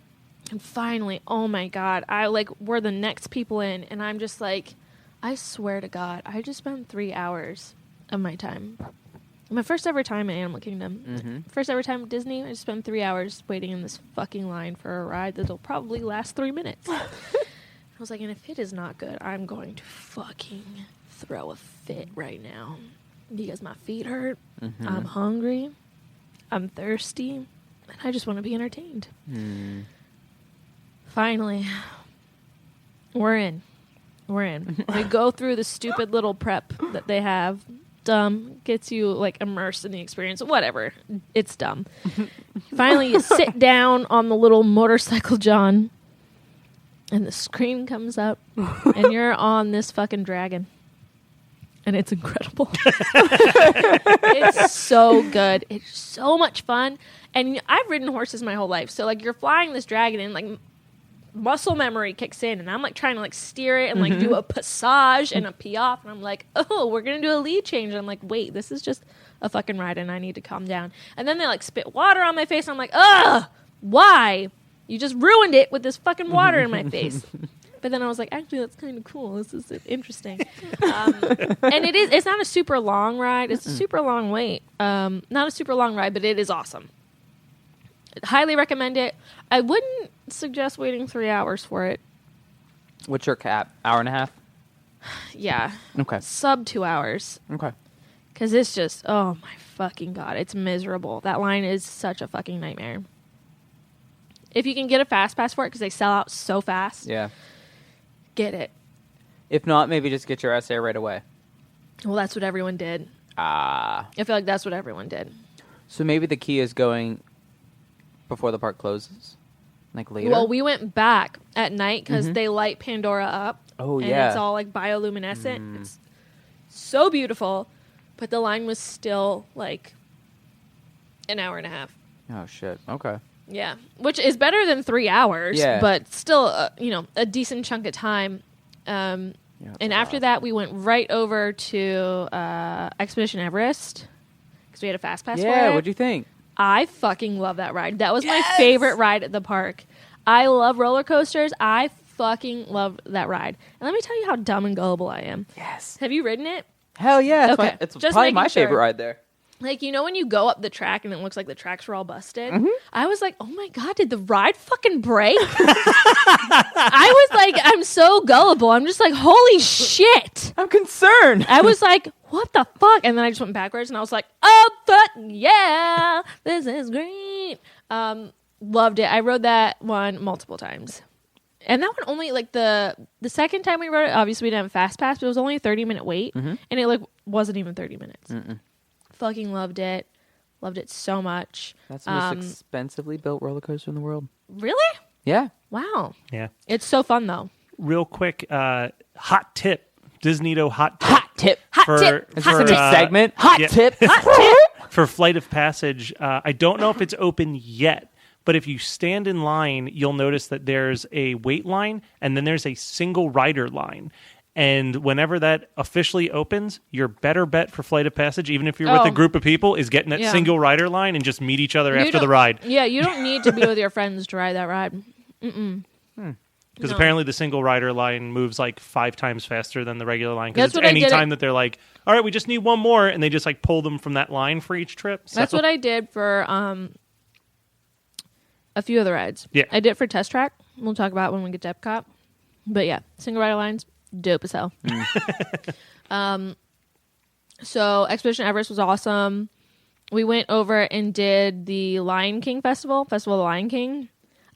Speaker 3: And finally, oh my God, we're the next people in, and I'm just like, I swear to God, I just spent 3 hours of my time. My first ever time in Animal Kingdom.
Speaker 2: Mm-hmm.
Speaker 3: First ever time at Disney, I just spent 3 hours waiting in this fucking line for a ride that'll probably last 3 minutes. I was like, and if it is not good, I'm going to fucking throw a fit right now. Because my feet hurt, I'm hungry, I'm thirsty, and I just want to be entertained. Finally, we're in. We go through the stupid little prep that they have. Dumb. Gets you like immersed in the experience. Whatever. It's dumb. Finally, you sit down on the little motorcycle John, and the screen comes up, and you're on this fucking dragon. And it's incredible. It's so good. It's so much fun. And I've ridden horses my whole life. So like you're flying this dragon and like muscle memory kicks in, and I'm like trying to like steer it and like do a passage and a piaffe, and I'm like, oh, we're gonna do a lead change, and I'm like, wait, this is just a fucking ride and I need to calm down. And then they like spit water on my face, and I'm like, ugh, why? You just ruined it with this fucking water in my face. But then I was like, actually, that's kind of cool. This is interesting. And it's not a super long ride. It's a super long wait. Not a super long ride, but it is awesome. Highly recommend it. I wouldn't suggest waiting 3 hours for it.
Speaker 2: What's your cap? Hour and a half?
Speaker 3: Yeah.
Speaker 2: Okay.
Speaker 3: Sub 2 hours.
Speaker 2: Okay.
Speaker 3: Because it's just, oh my fucking God. It's miserable. That line is such a fucking nightmare. If you can get a fast pass for it, because they sell out so fast.
Speaker 2: Yeah.
Speaker 3: Get it.
Speaker 2: If not, maybe just get your essay right away.
Speaker 3: Well, that's what everyone did. I feel like that's what everyone did.
Speaker 2: So maybe the key is going before the park closes? Like later?
Speaker 3: Well, we went back at night because they light Pandora up.
Speaker 2: Oh,
Speaker 3: and
Speaker 2: yeah.
Speaker 3: it's all like bioluminescent. It's so beautiful. But the line was still like an hour and a half.
Speaker 2: Oh, shit. Okay.
Speaker 3: Yeah, which is better than 3 hours, but still, a decent chunk of time. And after that, we went right over to Expedition Everest because we had a fast pass for it.
Speaker 2: Yeah, what'd you think?
Speaker 3: I fucking love that ride. That was my favorite ride at the park. I love roller coasters. I fucking love that ride. And let me tell you how dumb and gullible I am.
Speaker 2: Yes.
Speaker 3: Have you ridden it?
Speaker 2: Hell yeah.
Speaker 3: Okay.
Speaker 2: It's
Speaker 3: Just
Speaker 2: probably
Speaker 3: making
Speaker 2: my
Speaker 3: sure.
Speaker 2: favorite ride there.
Speaker 3: Like, when you go up the track and it looks like the tracks were all busted? I was like, oh my God, did the ride fucking break? I was like, I'm so gullible. I'm just like, holy shit.
Speaker 2: I'm concerned.
Speaker 3: I was like, what the fuck? And then I just went backwards and I was like, oh, fuck yeah. This is great. Loved it. I rode that one multiple times. And that one only, like, the second time we rode it, obviously we didn't have a fast pass, but it was only a 30-minute wait. And it, like, wasn't even 30 minutes. Fucking loved it. Loved it so much.
Speaker 2: That's the most expensively built roller coaster in the world.
Speaker 3: Really?
Speaker 2: Yeah.
Speaker 3: Wow.
Speaker 4: Yeah.
Speaker 3: It's so fun, though.
Speaker 4: Real quick, hot tip. DisNeato hot tip.
Speaker 2: Hot tip.
Speaker 3: Hot tip.
Speaker 2: Is this a new segment? Hot tip.
Speaker 4: For Flight of Passage, I don't know if it's open yet, but if you stand in line, you'll notice that there's a wait line and then there's a single rider line. And whenever that officially opens, your better bet for Flight of Passage, even if you're with a group of people, is getting that single rider line and just meet each other after the ride.
Speaker 3: Yeah, you don't need to be with your friends to ride that ride.
Speaker 4: Because apparently the single rider line moves like 5 times faster than the regular line.
Speaker 3: That's
Speaker 4: Because
Speaker 3: what I
Speaker 4: any
Speaker 3: did
Speaker 4: time that they're like, all right, we just need one more, and they just like pull them from that line for each trip. So.
Speaker 3: That's what I did for a few of the rides.
Speaker 4: Yeah.
Speaker 3: I did it for Test Track. We'll talk about it when we get to Epcot. But yeah, single rider lines, dope as hell. So Expedition Everest was awesome. We went over and did the Lion King Festival of the Lion King.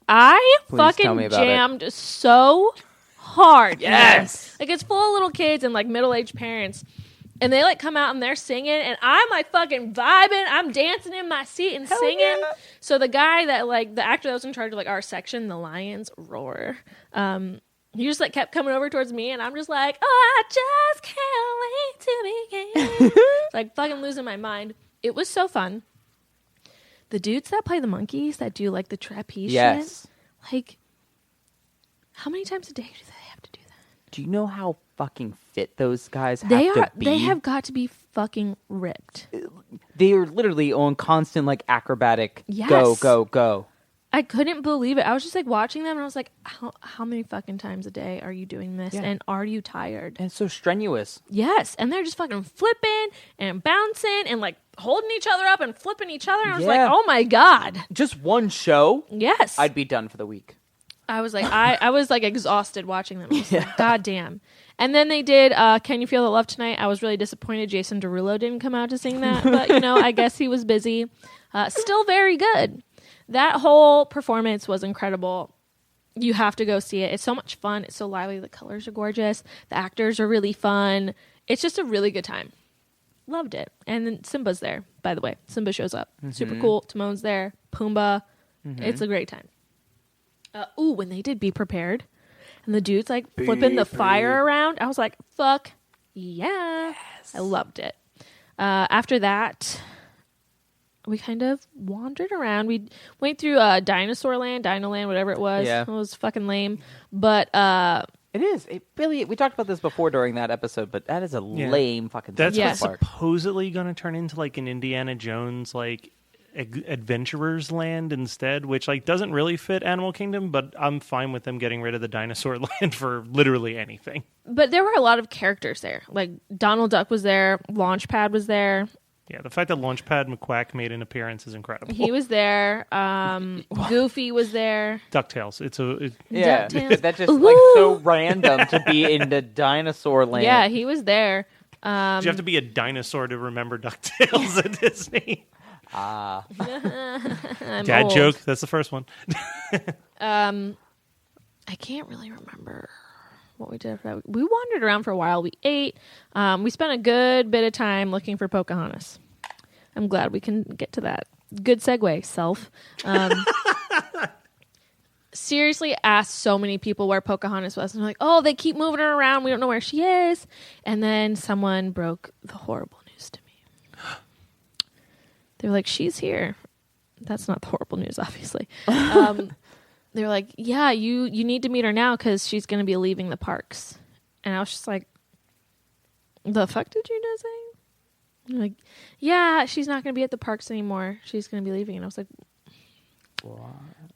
Speaker 3: I
Speaker 2: Please tell
Speaker 3: fucking
Speaker 2: me about it.
Speaker 3: jammed so hard.
Speaker 2: Yes.
Speaker 3: Like, it's full of little kids and, like, middle-aged parents. And they, like, come out and they're singing. And I'm, like, fucking vibing. I'm dancing in my seat and singing.
Speaker 2: yeah.
Speaker 3: So the guy that, like, the actor that was in charge of, like, our section, the Lions Roar, he just, like, kept coming over towards me. And I'm just like, oh, I just can't wait to begin. Like, fucking losing my mind. It was so fun. The dudes that play the monkeys that do, like, the trapeze
Speaker 2: Yes.
Speaker 3: shit, like, how many times a day do they have to do that?
Speaker 2: Do you know how fucking fit those guys have
Speaker 3: They
Speaker 2: to be?
Speaker 3: They have got to be fucking ripped.
Speaker 2: They are literally on constant like acrobatic
Speaker 3: Yes.
Speaker 2: go.
Speaker 3: I couldn't believe it. I was just like watching them and I was like, how many fucking times a day are you doing this?
Speaker 2: Yeah.
Speaker 3: And are you tired?
Speaker 2: And it's so strenuous.
Speaker 3: Yes. And they're just fucking flipping and bouncing and like holding each other up and flipping each other. And I was like,
Speaker 2: Yeah.
Speaker 3: oh my God.
Speaker 2: Just one show,
Speaker 3: Yes.
Speaker 2: I'd be done for the week.
Speaker 3: I was like, I was like exhausted watching them. I was like, God damn. And then they did Can You Feel the Love Tonight? I was really disappointed Jason Derulo didn't come out to sing that. But, you know, I guess he was busy. Still very good. That whole performance was incredible. You have to go see it. It's so much fun. It's so lively. The colors are gorgeous. The actors are really fun. It's just a really good time. Loved it. And then Simba's there, by the way. Simba shows up. Super cool. Timon's there. Pumbaa. It's a great time. When they did Be Prepared, and the dude's like flipping the fire around, I was like, fuck yeah. Yes. I loved it. After that, we kind of wandered around. We went through Dinosaur Land, Dino Land, whatever it was.
Speaker 2: Yeah.
Speaker 3: It was fucking lame. But
Speaker 2: It is. It really. We talked about this before during that episode, but that is a lame fucking.
Speaker 4: That's
Speaker 3: Yeah.
Speaker 4: what's supposedly going to turn into like an Indiana Jones like adventurers land instead, which like doesn't really fit Animal Kingdom, but I'm fine with them getting rid of the dinosaur land for literally anything.
Speaker 3: But there were a lot of characters there. Like Donald Duck was there, Launchpad was there.
Speaker 4: Yeah, the fact that Launchpad McQuack made an appearance is incredible.
Speaker 3: He was there. Goofy was there.
Speaker 4: DuckTales.
Speaker 2: Yeah,
Speaker 3: DuckTales.
Speaker 2: that's just like so random to be in the dinosaur land.
Speaker 3: Yeah, he was there.
Speaker 4: You have to be a dinosaur to remember DuckTales at Disney.
Speaker 2: Ah,
Speaker 3: I'm
Speaker 4: Dad
Speaker 3: old.
Speaker 4: joke. That's the first one.
Speaker 3: I can't really remember what we did after that. We wandered around for a while. We ate. We spent a good bit of time looking for Pocahontas. I'm glad we can get to that. Good segue, self. Seriously asked so many people where Pocahontas was. And they're like, oh, they keep moving her around. We don't know where she is. And then someone broke the horrible news to me. They were like, she's here. That's not the horrible news, obviously. They were like, yeah, you need to meet her now because she's going to be leaving the parks. And I was just like, the fuck did you just say? They're like, yeah, she's not going to be at the parks anymore. She's going to be leaving. And I was like,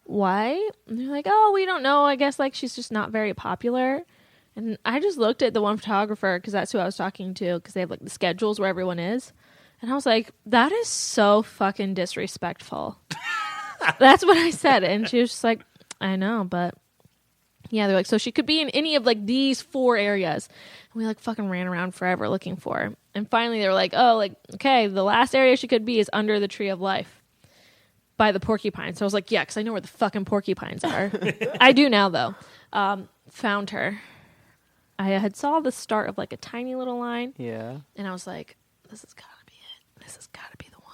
Speaker 3: why? And they're like, oh, we don't know. I guess like she's just not very popular. And I just looked at the one photographer because that's who I was talking to because they have like the schedules where everyone is. And I was like, that is so fucking disrespectful. That's what I said. And she was just like, I know, but yeah, they're like, so she could be in any of like these 4 areas. And we like fucking ran around forever looking for her. And finally they were like, oh, like, okay, the last area she could be is under the Tree of Life by the porcupines. So I was like, yeah, because I know where the fucking porcupines are. I do now though. Found her. I had saw the start of like a tiny little line.
Speaker 2: yeah.
Speaker 3: And I was like, this has got to be it. This has got to be the one.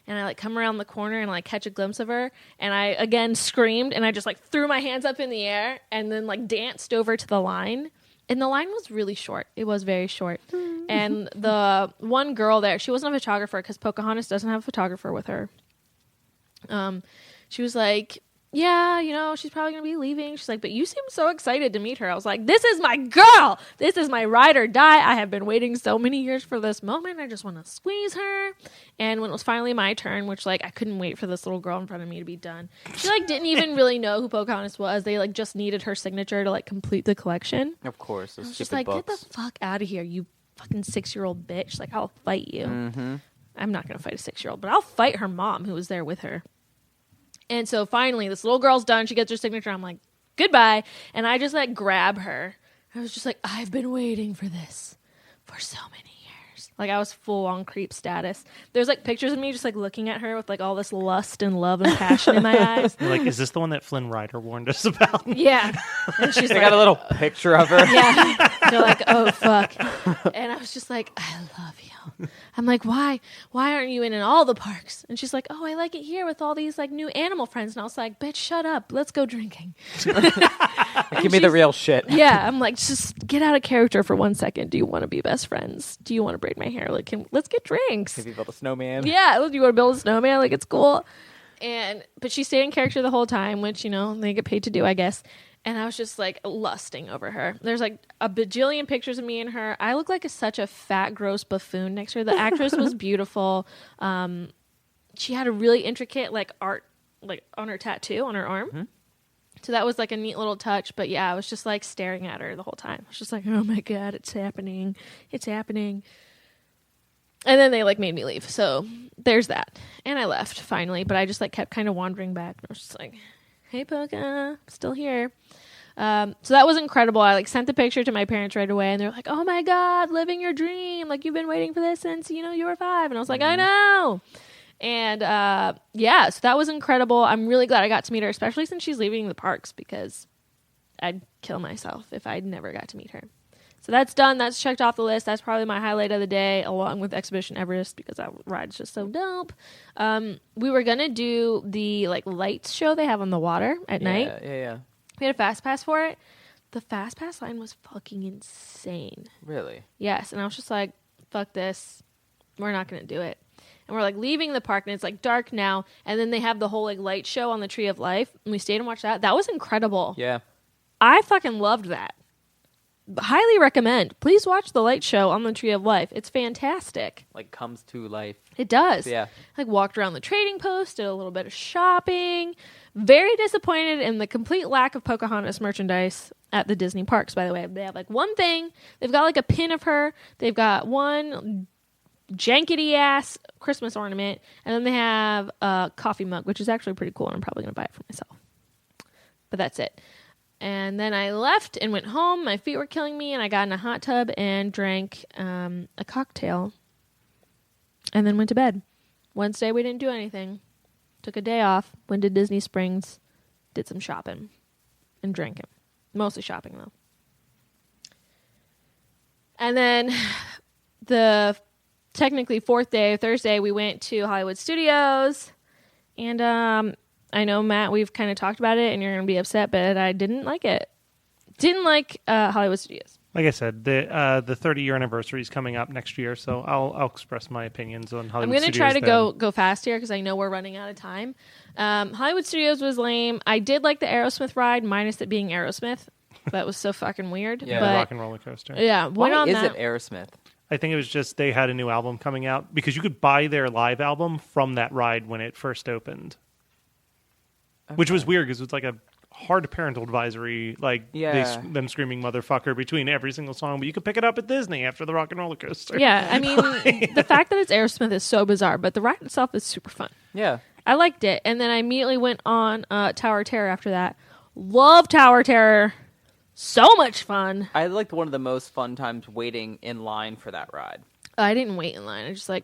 Speaker 3: And I like come around the corner and like catch a glimpse of her. And I again screamed and I just like threw my hands up in the air and then like danced over to the line. And the line was really short. It was very short. And the one girl there, she wasn't a photographer because Pocahontas doesn't have a photographer with her. She was like, yeah, you know, she's probably going to be leaving. She's like, but you seem so excited to meet her. I was like, this is my girl. This is my ride or die. I have been waiting so many years for this moment. I just want to squeeze her. And when it was finally my turn, which like I couldn't wait for this little girl in front of me to be done. She like didn't even really know who Pocahontas was. They like just needed her signature to like complete the collection.
Speaker 2: Of course,
Speaker 3: I
Speaker 2: those
Speaker 3: was just
Speaker 2: stupid
Speaker 3: like,
Speaker 2: books.
Speaker 3: get the fuck out of here, you fucking 6-year-old bitch. Like, I'll fight you.
Speaker 2: Mm-hmm.
Speaker 3: I'm not going to fight a 6-year-old, but I'll fight her mom who was there with her. And so finally, this little girl's done. She gets her signature. I'm like, goodbye. And I just like grab her. I was just like, I've been waiting for this for so many years. Like, I was full on creep status. There's like pictures of me just like looking at her with like all this lust and love and passion in my eyes.
Speaker 4: You're like, is this the one that Flynn Rider warned us about?
Speaker 3: Yeah. And she's
Speaker 2: They
Speaker 3: like,
Speaker 2: got a little picture of her.
Speaker 3: yeah. They're like, oh, fuck. And I was just like, I love you. I'm like, why aren't you in all the parks? And she's like, oh, I like it here with all these like new animal friends. And I was like, bitch, shut up. Let's go drinking.
Speaker 2: Give me the real shit.
Speaker 3: Yeah. I'm like, just get out of character for 1 second. Do you want to be best friends? Do you want to braid my hair? Like, let's get drinks.
Speaker 2: Maybe build a snowman.
Speaker 3: Yeah. Do you want to build a snowman? Like, it's cool. But she stayed in character the whole time, which, they get paid to do, I guess. And I was just like lusting over her. There's like a bajillion pictures of me and her. I look like such a fat, gross buffoon next to her. The actress was beautiful. She had a really intricate like art like on her tattoo on her arm. Mm-hmm. So that was like a neat little touch. But yeah, I was just like staring at her the whole time. I was just like, oh my God, it's happening. It's happening. And then they like made me leave. So there's that. And I left finally. But I just like kept kind of wandering back. I was just like, hey, Polka, still here. So that was incredible. I like sent the picture to my parents right away, and they're like, "Oh my God, living your dream! Like you've been waiting for this since you were 5." And I was like, "I know." And yeah, so that was incredible. I'm really glad I got to meet her, especially since she's leaving the parks because I'd kill myself if I never got to meet her. So that's done. That's checked off the list. That's probably my highlight of the day, along with Expedition Everest, because that ride's just so dope. We were gonna do the like lights show they have on the water at night.
Speaker 2: Yeah.
Speaker 3: We had a fast pass for it. The fast pass line was fucking insane.
Speaker 2: Really?
Speaker 3: Yes, and I was just like, "Fuck this, we're not gonna do it." And we're like leaving the park, and it's like dark now. And then they have the whole like light show on the Tree of Life, and we stayed and watched that. That was incredible.
Speaker 2: Yeah.
Speaker 3: I fucking loved that. Highly recommend. Please watch the light show on the Tree of Life. It's fantastic.
Speaker 2: Like comes to life.
Speaker 3: It does.
Speaker 2: Yeah.
Speaker 3: Like walked around the trading post, did a little bit of shopping. Very disappointed in the complete lack of Pocahontas merchandise at the Disney parks, by the way. They have like one thing. They've got like a pin of her. They've got one jankety ass Christmas ornament. And then they have a coffee mug, which is actually pretty cool. And I'm probably going to buy it for myself. But that's it. And then I left and went home. My feet were killing me, and I got in a hot tub and drank a cocktail. And then went to bed. Wednesday, we didn't do anything. Took a day off, went to Disney Springs, did some shopping, and drinking. Mostly shopping, though. And then the technically fourth day, Thursday, we went to Hollywood Studios. And I know, Matt, we've kind of talked about it, and you're going to be upset, but I didn't like it. Didn't like Hollywood Studios.
Speaker 4: Like I said, the 30-year anniversary is coming up next year, so I'll express my opinions on Hollywood Studios.
Speaker 3: I'm going to try to go fast here because I know we're running out of time. Hollywood Studios was lame. I did like the Aerosmith ride, minus it being Aerosmith. That was so fucking weird.
Speaker 2: Yeah,
Speaker 3: but,
Speaker 4: rock and roller coaster.
Speaker 3: Yeah,
Speaker 2: Why
Speaker 3: on
Speaker 2: is
Speaker 3: that.
Speaker 2: it Aerosmith?
Speaker 4: I think it was just they had a new album coming out because you could buy their live album from that ride when it first opened. Okay. Which was weird because it was like a hard parental advisory, like them screaming motherfucker between every single song, but you could pick it up at Disney after the rock and roller coaster.
Speaker 3: Yeah, I mean, the fact that it's Aerosmith is so bizarre, but the ride itself is super fun.
Speaker 2: Yeah.
Speaker 3: I liked it, and then I immediately went on Tower of Terror after that. Love Tower of Terror. So much fun.
Speaker 2: I liked one of the most fun times waiting in line for that ride.
Speaker 3: I didn't wait in line. I just like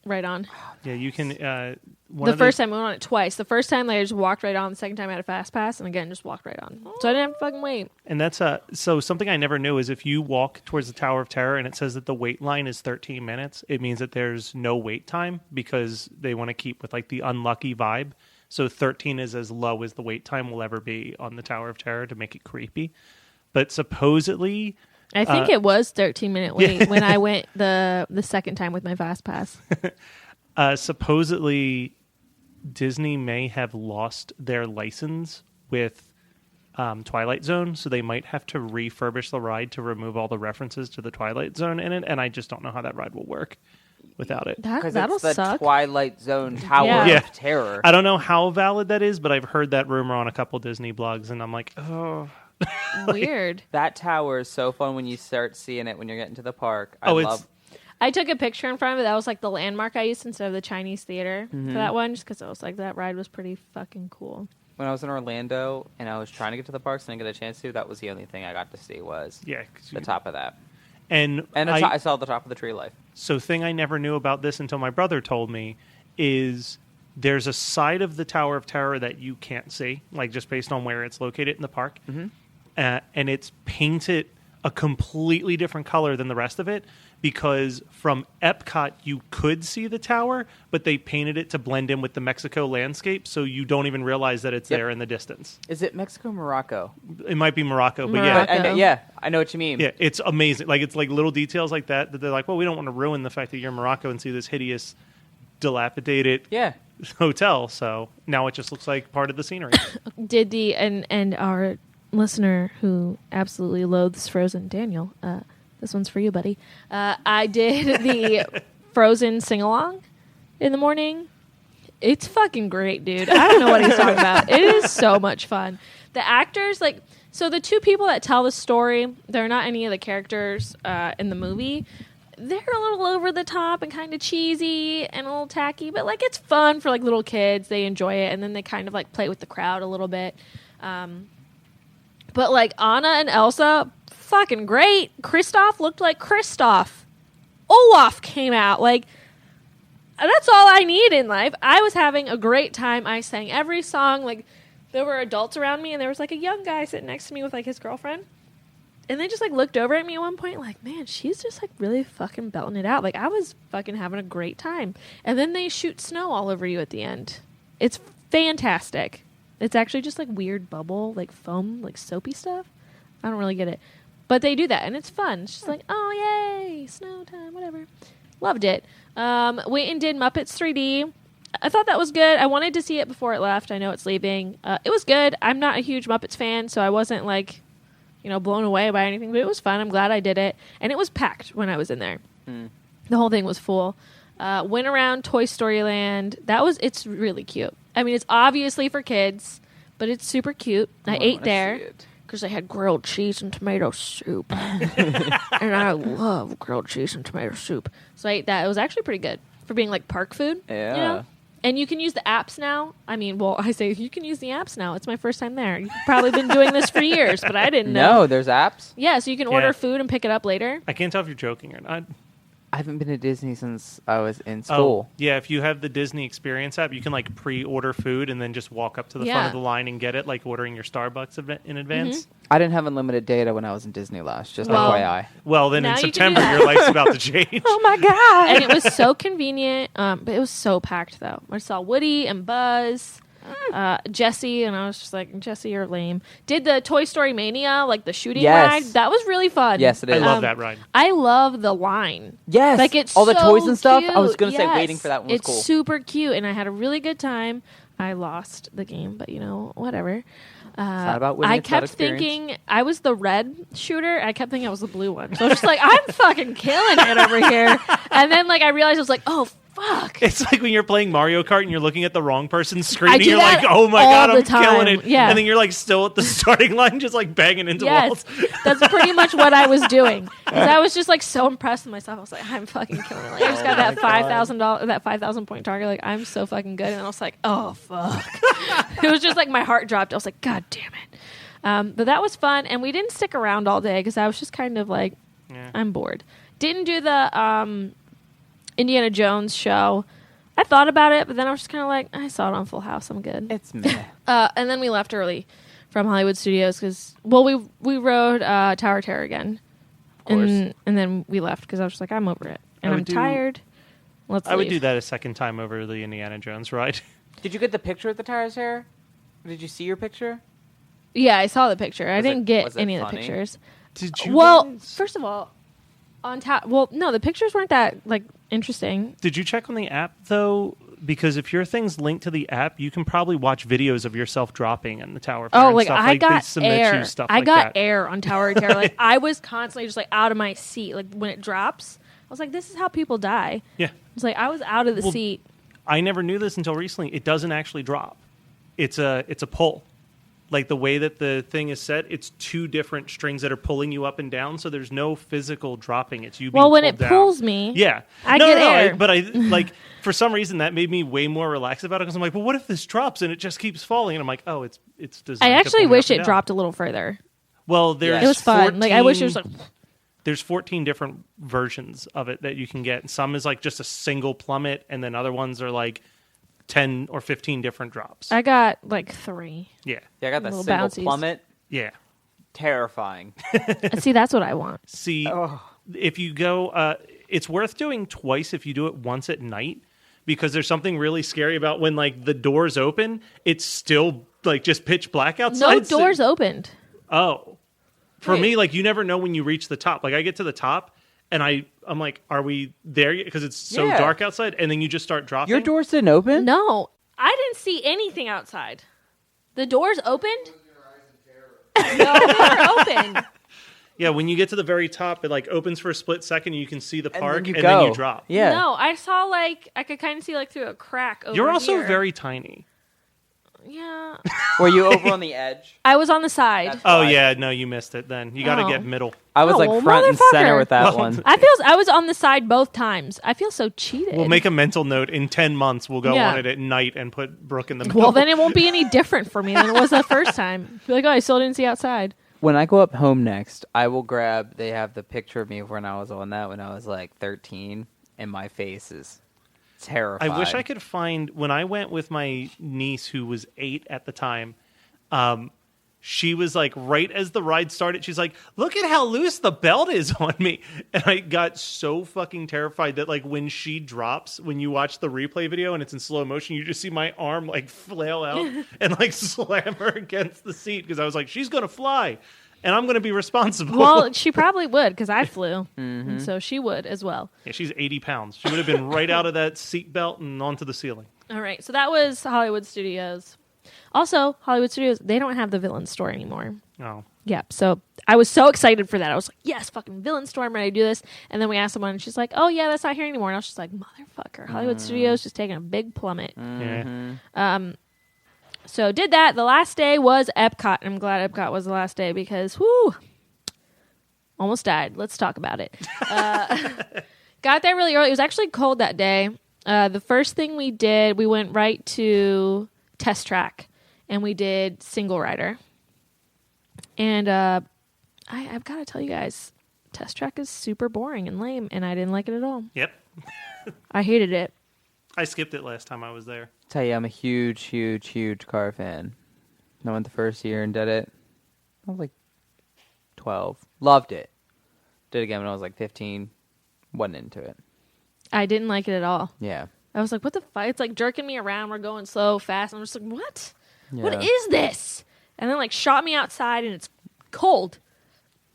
Speaker 3: right on.
Speaker 4: Yeah, you can.
Speaker 3: The first time I went on it twice. The first time I just walked right on. The second time I had a fast pass, and again just walked right on. So I didn't have to fucking wait.
Speaker 4: And that's so something I never knew is if you walk towards the Tower of Terror and it says that the wait line is 13 minutes, it means that there's no wait time because they want to keep with like the unlucky vibe. So 13 is as low as the wait time will ever be on the Tower of Terror to make it creepy. But supposedly,
Speaker 3: I think it was 13-minute wait when I went the second time with my fast pass.
Speaker 4: Supposedly, Disney may have lost their license with Twilight Zone, so they might have to refurbish the ride to remove all the references to the Twilight Zone in it, and I just don't know how that ride will work without it.
Speaker 3: That'll
Speaker 2: it's the
Speaker 3: suck.
Speaker 2: Twilight Zone Tower of Terror.
Speaker 4: I don't know how valid that is, but I've heard that rumor on a couple Disney blogs, and I'm like, oh...
Speaker 3: Weird.
Speaker 2: That tower is so fun when you start seeing it when you're getting to the park.
Speaker 3: I took a picture in front of it. That was like the landmark I used instead of the Chinese theater for that one, just because I was like, that ride was pretty fucking cool.
Speaker 2: When I was in Orlando and I was trying to get to the parks and I didn't get a chance to, that was the only thing I got to see was the top of that.
Speaker 4: And
Speaker 2: I saw the top of the tree life.
Speaker 4: So thing I never knew about this until my brother told me is there's a side of the Tower of Terror that you can't see, like just based on where it's located in the park. Mm-hmm. And it's painted a completely different color than the rest of it because from Epcot you could see the tower, but they painted it to blend in with the Mexico landscape, so you don't even realize that it's there in the distance.
Speaker 2: Is it Mexico or Morocco?
Speaker 4: It might be Morocco, but
Speaker 2: I know what you mean.
Speaker 4: Yeah, it's amazing. Like it's like little details like that they're like, well, we don't want to ruin the fact that you're in Morocco and see this hideous, dilapidated hotel. So now it just looks like part of the scenery.
Speaker 3: Did and our listener who absolutely loathes Frozen, Daniel, this one's for you, buddy. I did the Frozen sing-along in the morning. It's fucking great, dude. I don't know what he's talking about. It is so much fun. The actors, so the two people that tell the story, they're not any of the characters in the movie. They're a little over the top and kind of cheesy and a little tacky, but it's fun for little kids. They enjoy it, and then they kind of play with the crowd a little bit. But Anna and Elsa, fucking great. Kristoff looked like Kristoff. Olaf came out. That's all I need in life. I was having a great time. I sang every song. There were adults around me, and there was a young guy sitting next to me with his girlfriend. And they just looked over at me at one point man, she's just really fucking belting it out. I was fucking having a great time. And then they shoot snow all over you at the end. It's fantastic. It's actually just weird bubble, foam, soapy stuff. I don't really get it. But they do that, and it's fun. It's just oh, yay, snow time, whatever. Loved it. Went and did Muppets 3D. I thought that was good. I wanted to see it before it left. I know it's leaving. It was good. I'm not a huge Muppets fan, so I wasn't, blown away by anything. But it was fun. I'm glad I did it. And it was packed when I was in there. Mm. The whole thing was full. Went around Toy Story Land. It's really cute. I mean, it's obviously for kids, but it's super cute. I ate there because they had grilled cheese and tomato soup. And I love grilled cheese and tomato soup. So I ate that. It was actually pretty good for being park food.
Speaker 2: Yeah.
Speaker 3: You know? And you can use the apps now. I mean, I say you can use the apps now. It's my first time there. You've probably been doing this for years, but I didn't know.
Speaker 2: No, there's apps?
Speaker 3: Yeah, so you can order food and pick it up later.
Speaker 4: I can't tell if you're joking or not.
Speaker 2: I haven't been to Disney since I was in school.
Speaker 4: Oh, yeah, if you have the Disney Experience app, you can pre-order food and then just walk up to the front of the line and get it, ordering your Starbucks in advance.
Speaker 3: Mm-hmm.
Speaker 2: I didn't have unlimited data when I was in Disney last, just FYI.
Speaker 4: Well, then in September, your life's about to change.
Speaker 3: Oh, my God. And it was so convenient, but it was so packed, though. I saw Woody and Buzz, Jessie, and I was just Jessie, you're lame. Did the Toy Story Mania, the shooting ride? That was really fun.
Speaker 2: Yes, it is.
Speaker 4: I love that ride.
Speaker 3: I love the line.
Speaker 2: Yes.
Speaker 3: It's
Speaker 2: all the
Speaker 3: so
Speaker 2: toys and stuff.
Speaker 3: cute.
Speaker 2: I was going to say waiting for that one was
Speaker 3: it's
Speaker 2: cool.
Speaker 3: It's super cute, and I had a really good time. I lost the game, but whatever.
Speaker 2: It's not about winning,
Speaker 3: I kept thinking I was the red shooter. I kept thinking I was the blue one. So I was just I'm fucking killing it over here. And then I realized I was oh, fuck.
Speaker 4: It's when you're playing Mario Kart and you're looking at the wrong person's screen and you're
Speaker 3: oh
Speaker 4: my God, I'm killing it.
Speaker 3: Yeah.
Speaker 4: And then you're still at the starting line just banging into walls.
Speaker 3: That's pretty much what I was doing. I was just so impressed with myself. I was I'm fucking killing it. I just got that $5,000, that 5,000 point target. I'm so fucking good. And then I was oh, fuck. It was just my heart dropped. I was God damn it. But that was fun. And we didn't stick around all day because I was just kind of I'm bored. Didn't do the Indiana Jones show. I thought about it, but then I was just kind of I saw it on Full House. I'm good.
Speaker 2: It's meh.
Speaker 3: And then we left early from Hollywood Studios because, we rode Tower of Terror again.
Speaker 2: Of course.
Speaker 3: And then we left because I was just I'm over it. And I'm tired. Let's
Speaker 4: I would
Speaker 3: leave.
Speaker 4: do that a second time over the Indiana Jones ride.
Speaker 2: Did you get the picture at the Tower of Terror? Did you see your picture?
Speaker 3: Yeah, I saw the picture. I didn't get
Speaker 2: was it
Speaker 3: any of the
Speaker 2: funny?
Speaker 3: pictures.
Speaker 4: Did you guys?
Speaker 3: First of all, no, the pictures weren't that interesting.
Speaker 4: Did you check on the app though? Because if your thing's linked to the app, you can probably watch videos of yourself dropping in the Tower of Terror.
Speaker 3: Oh,
Speaker 4: and stuff.
Speaker 3: I
Speaker 4: they
Speaker 3: got
Speaker 4: submit
Speaker 3: air.
Speaker 4: You stuff
Speaker 3: I
Speaker 4: like
Speaker 3: got
Speaker 4: that.
Speaker 3: air on Tower of Terror. I was constantly just out of my seat. When it drops, I was this is how people die.
Speaker 4: Yeah.
Speaker 3: It's I was out of the seat.
Speaker 4: I never knew this until recently. It doesn't actually drop. It's a pull. The way that the thing is set, it's two different strings that are pulling you up and down, so there's no physical dropping. It's you being pulled down.
Speaker 3: When it pulls me,
Speaker 4: yeah.
Speaker 3: I get air.
Speaker 4: But I for some reason that made me way more relaxed about it because I'm well, what if this drops and it just keeps falling? And I'm oh, it's designed.
Speaker 3: I actually
Speaker 4: to pull me
Speaker 3: wish
Speaker 4: up and
Speaker 3: it
Speaker 4: down.
Speaker 3: dropped a little further.
Speaker 4: Well, there's
Speaker 3: it was fun.
Speaker 4: 14...
Speaker 3: I wish it was
Speaker 4: there's 14 different versions of it that you can get. Some is like just a single plummet, and then other ones are like 10 or 15 different drops.
Speaker 3: I got like 3.
Speaker 4: Yeah.
Speaker 2: Yeah, I got that
Speaker 3: Little
Speaker 2: single
Speaker 3: bouncies.
Speaker 2: plummet.
Speaker 4: Yeah.
Speaker 2: Terrifying.
Speaker 3: See, that's what I want.
Speaker 4: See, if you go, it's worth doing twice if you do it once at night, because there's something really scary about when like the doors open, it's still like just pitch black outside.
Speaker 3: No doors opened.
Speaker 4: Oh. For
Speaker 3: Wait.
Speaker 4: me, like you never know when you reach the top. Like I get to the top and I'm like, are we there yet? Because it's so
Speaker 2: Yeah.
Speaker 4: dark outside, and then you just start dropping.
Speaker 2: Your doors didn't open?
Speaker 3: No, I didn't see anything outside. The doors opened? No, they were open.
Speaker 4: Yeah, when you get to the very top, it like opens for a split second, and you can see the park,
Speaker 2: you
Speaker 4: and
Speaker 2: go.
Speaker 4: then you drop.
Speaker 2: Yeah.
Speaker 3: No, I saw like, I could kind of see like through a crack over
Speaker 4: You're also
Speaker 3: here.
Speaker 4: very tiny.
Speaker 3: Yeah.
Speaker 2: Were you over on the edge?
Speaker 3: I was on the side.
Speaker 2: That's
Speaker 4: Oh
Speaker 2: why.
Speaker 4: yeah, no, you missed it. Then you got to
Speaker 3: Oh.
Speaker 4: get middle.
Speaker 2: I was
Speaker 3: Oh,
Speaker 2: like front and center
Speaker 3: motherfucker.
Speaker 2: with that
Speaker 4: Well,
Speaker 2: one.
Speaker 3: I was on the side both times. I feel so cheated.
Speaker 4: We'll make a mental note. In 10 months, we'll go
Speaker 3: Yeah.
Speaker 4: on it at night and put Brooke in the middle.
Speaker 3: Well, then it won't be any different for me than it was the first time. Be like, oh, I still didn't see outside.
Speaker 2: When I go up home next, I will grab. They have the picture of me when I was on that when I was like 13, and my face is terrified.
Speaker 4: I wish I could find when I went with my niece who was 8 at the time. She was like, right as the ride started, she's like, "Look at how loose the belt is on me," and I got so fucking terrified that like when she drops, when you watch the replay video and it's in slow motion, you just see my arm like flail out and like slam her against the seat because I was like, "She's gonna fly, and I'm gonna be responsible."
Speaker 3: Well, she probably would because I flew. And so she would as well.
Speaker 4: yeah, she's 80 pounds. She would have been right out of that seat belt and onto the ceiling.
Speaker 3: All right. So that was Hollywood Studios. Also, Hollywood Studios, they don't have the villain store anymore.
Speaker 4: Oh.
Speaker 3: Yeah, so I was so excited for that. I was like, yes, fucking villain store, I'm ready to do this. And then we asked someone, and she's like, oh, yeah, that's not here anymore. And I was just like, motherfucker, Hollywood Studios just taking a big plummet.
Speaker 4: Yeah.
Speaker 3: So did that. The last day was Epcot. And I'm glad Epcot was the last day because, whoo, almost died. Let's talk about it. Got there really early. It was actually cold that day. The first thing we did, we went right to Test Track. And we did Single Rider. And I've got to tell you guys, Test Track is super boring and lame, and I didn't like it at all.
Speaker 4: Yep.
Speaker 3: I hated it.
Speaker 4: I skipped it last time I was there.
Speaker 2: tell you, I'm a huge car fan. I went the first year and did it. I was like 12. Loved it. Did it again when I was like 15. Wasn't into it.
Speaker 3: I didn't like it at all.
Speaker 2: Yeah.
Speaker 3: I was like, what the fuck? It's like jerking me around. We're going slow, fast. I'm just like, what?
Speaker 2: Yeah.
Speaker 3: What is this? And then like shot me outside and it's cold.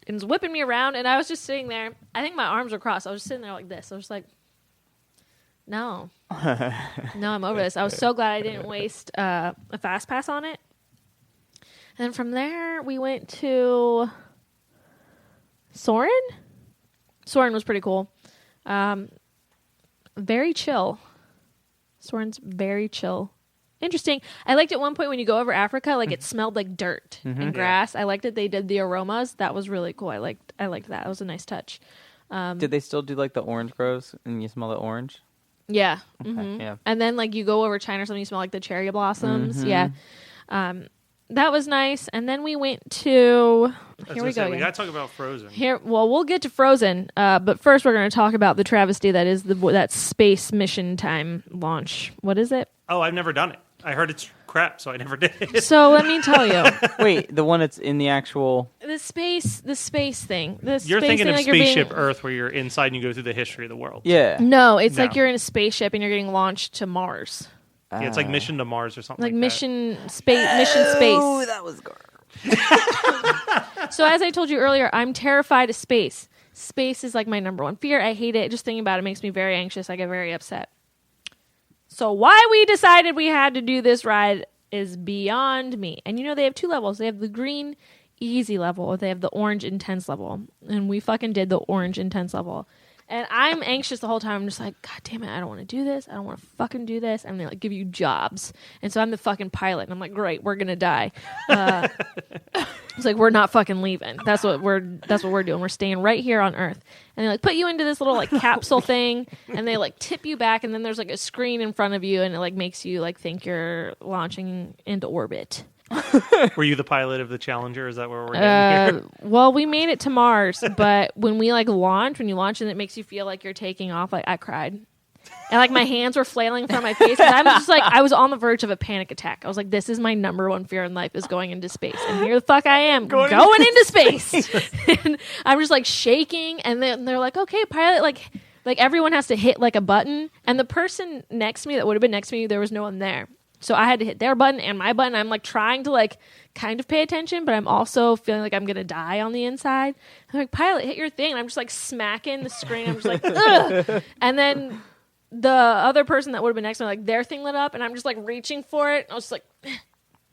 Speaker 3: And it's whipping me around. And I was just sitting there. I think my arms were crossed. I was just sitting there like this. I was like, no. No, I'm over this. I was so glad I didn't waste a fast pass on it. And then from there, we went to Soarin'. Soarin' was pretty cool. Very chill. Soarin's very chill. Interesting. I liked at one point when you go over Africa, like it smelled like dirt and grass. I liked that they did the aromas. That was really cool. I liked that. It was a nice touch.
Speaker 2: Did they still do like the orange groves and you smell the orange?
Speaker 3: Yeah.
Speaker 2: Okay,
Speaker 3: Mhm.
Speaker 2: yeah.
Speaker 3: And then like you go over China or something, you smell like the cherry blossoms. Yeah. That was nice. And then we went to here we go.
Speaker 4: We
Speaker 3: again.
Speaker 4: got to talk about Frozen.
Speaker 3: Here, well, we'll get to Frozen, but first we're going to talk about the travesty that is that space mission time launch. What is it?
Speaker 4: Oh, I've never done it. I heard it's crap, so I never did it.
Speaker 3: So let me tell you,
Speaker 2: Wait, the one that's in the actual...
Speaker 3: the space thing. The
Speaker 4: You're
Speaker 3: space
Speaker 4: thinking
Speaker 3: thing,
Speaker 4: of
Speaker 3: like you're being-
Speaker 4: Spaceship Earth, where you're inside and you go through the history of the world.
Speaker 2: Yeah.
Speaker 3: No, it's like
Speaker 4: No.
Speaker 3: you're in a spaceship and you're getting launched to Mars,
Speaker 4: Yeah, it's like Mission to Mars or something
Speaker 3: like
Speaker 4: like
Speaker 3: mission space.
Speaker 2: Oh, that was garbage.
Speaker 3: So as I told you earlier, I'm terrified of space. Space is like my number one fear. I hate it. Just thinking about it makes me very anxious. I get very upset. So why we decided we had to do this ride is beyond me. And you know, they have two levels. They have the green easy level, or they have the orange intense level. And we fucking did the orange intense level. And I'm anxious the whole time. I'm just like, God damn it, I don't want to do this. I don't want to fucking do this. And they like give you jobs. And so I'm the fucking pilot. And I'm like, great, we're gonna die. It's like, we're not fucking leaving. That's what we're doing. We're staying right here on Earth. And they like put you into this little like capsule thing, and they like tip you back, and then there's like a screen in front of you, and it like makes you like think you're launching into orbit.
Speaker 4: Were you the pilot of the Challenger? Is that where we're getting here?
Speaker 3: Well, we made it to Mars, but when we like launch, when you launch and it makes you feel like you're taking off, like I cried. And like my hands were flailing from my face. And I'm just like, I was on the verge of a panic attack. I was like, this is my number one fear in life is going into space. And here the fuck I am going into space. And I'm just like shaking. And then they're like, okay, pilot, like everyone has to hit like a button. And the person next to me that would have been next to me, there was no one there. So I had to hit their button and my button. I'm like trying to like kind of pay attention, but I'm also feeling like I'm going to die on the inside. I'm like, pilot, hit your thing. And I'm just like smacking the screen. I'm just like, ugh. And then the other person that would have been next to me, like their thing lit up and I'm just like reaching for it. I was just like,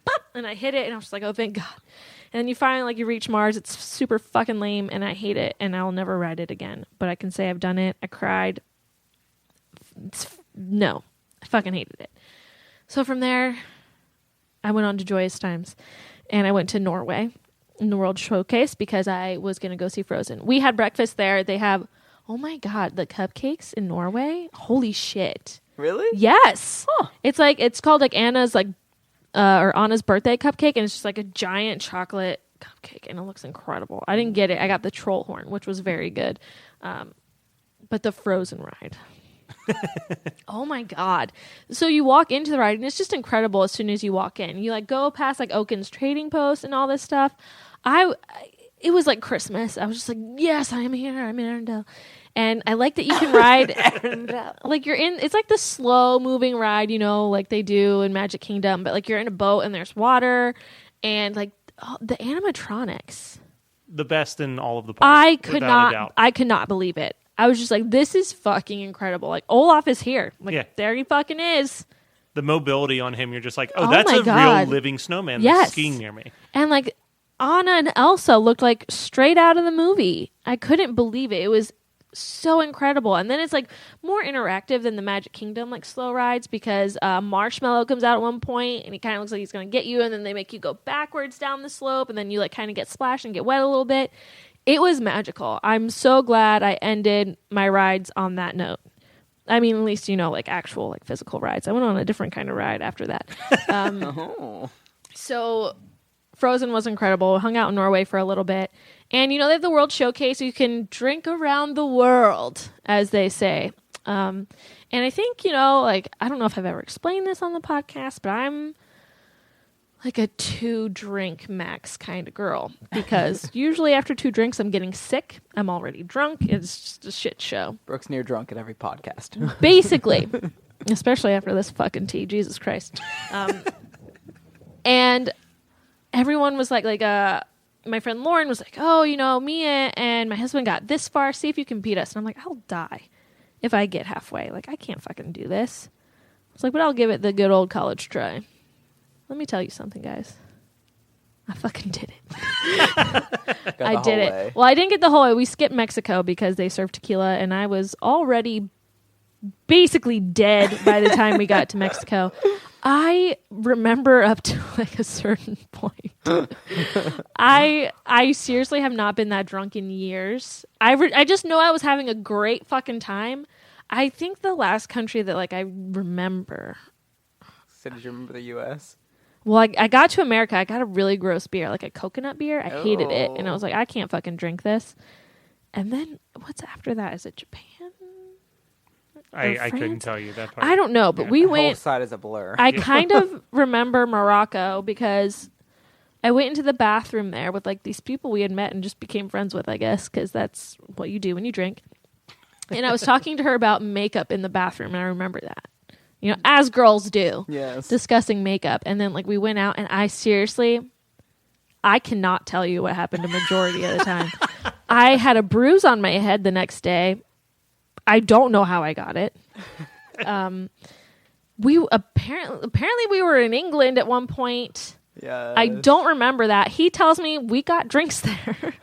Speaker 3: pop, and I hit it and I was just like, oh, thank God. And then you finally like you reach Mars. It's super fucking lame and I hate it and I'll never ride it again. But I can say I've done it. I cried. No, I fucking hated it. So from there, I went on to Joyous Times, and I went to Norway in the World Showcase because I was going to go see Frozen. We had breakfast there. They have, oh my God, the cupcakes in Norway. Holy shit.
Speaker 2: Really?
Speaker 3: Yes. Huh. It's called like Anna's like, or Anna's birthday cupcake, and it's just like a giant chocolate cupcake, and it looks incredible. I didn't get it. I got the troll horn, which was very good. But the Frozen ride. Oh my God. So you walk into the ride and it's just incredible as soon as you walk in. You like go past like Oaken's trading post and all this stuff. It was like Christmas. I was just like, yes, I am here. I'm in Arendelle. And I like that you can ride like you're in, it's like the slow moving ride, you know, like they do in Magic Kingdom, but like you're in a boat and there's water and like the animatronics.
Speaker 4: The best in all of the parks.
Speaker 3: I could not believe it. I was just like, this is fucking incredible. Like, Olaf is here. Like, There he fucking is.
Speaker 4: The mobility on him, you're just like, oh that's a
Speaker 3: God.
Speaker 4: Real living snowman that's skiing near me.
Speaker 3: And, like, Anna and Elsa looked like straight out of the movie. I couldn't believe it. It was so incredible. And then it's, like, more interactive than the Magic Kingdom, like, slow rides because Marshmallow comes out at one point, and he kind of looks like he's going to get you, and then they make you go backwards down the slope, and then you, like, kind of get splashed and get wet a little bit. It was magical. I'm so glad I ended my rides on that note. I mean, at least, you know, like actual like physical rides. I went on a different kind of ride after that. So Frozen was incredible. Hung out in Norway for a little bit. And, you know, they have the World Showcase. So you can drink around the world, as they say. And I think, you know, like, I don't know if I've ever explained this on the podcast, but I'm like a 2-drink max kind of girl because usually after 2 drinks I'm getting sick. I'm already drunk. It's just a shit show.
Speaker 2: Brooke's near drunk at every podcast.
Speaker 3: Basically. Especially after this fucking tea. Jesus Christ. And everyone was like my friend Lauren was like, oh, you know, Mia and my husband got this far. See if you can beat us. And I'm like, I'll die if I get halfway. Like, I can't fucking do this. It's like, but I'll give it the good old college try. Let me tell you something, guys. I fucking did it. I did it. Well, I didn't get the whole way. We skipped Mexico because they served tequila, and I was already basically dead by the time we got to Mexico. I remember up to like a certain point. I seriously have not been that drunk in years. I just know I was having a great fucking time. I think the last country that like I remember.
Speaker 2: So did you remember the U.S.?
Speaker 3: Well, I got to America. I got a really gross beer, like a coconut beer. I hated it. And I was like, I can't fucking drink this. And then what's after that? Is it Japan?
Speaker 4: I couldn't tell you that part.
Speaker 3: I don't know, but we went.
Speaker 2: The whole side is a blur.
Speaker 3: I kind of remember Morocco because I went into the bathroom there with like these people we had met and just became friends with, I guess, because that's what you do when you drink. And I was talking to her about makeup in the bathroom, and I remember that. You know, as girls do.
Speaker 2: Yes.
Speaker 3: Discussing makeup. And then, like, we went out, and I cannot tell you what happened a majority of the time. I had a bruise on my head the next day. I don't know how I got it. We apparently we were in England at one point.
Speaker 2: Yeah.
Speaker 3: I don't remember that. He tells me we got drinks there.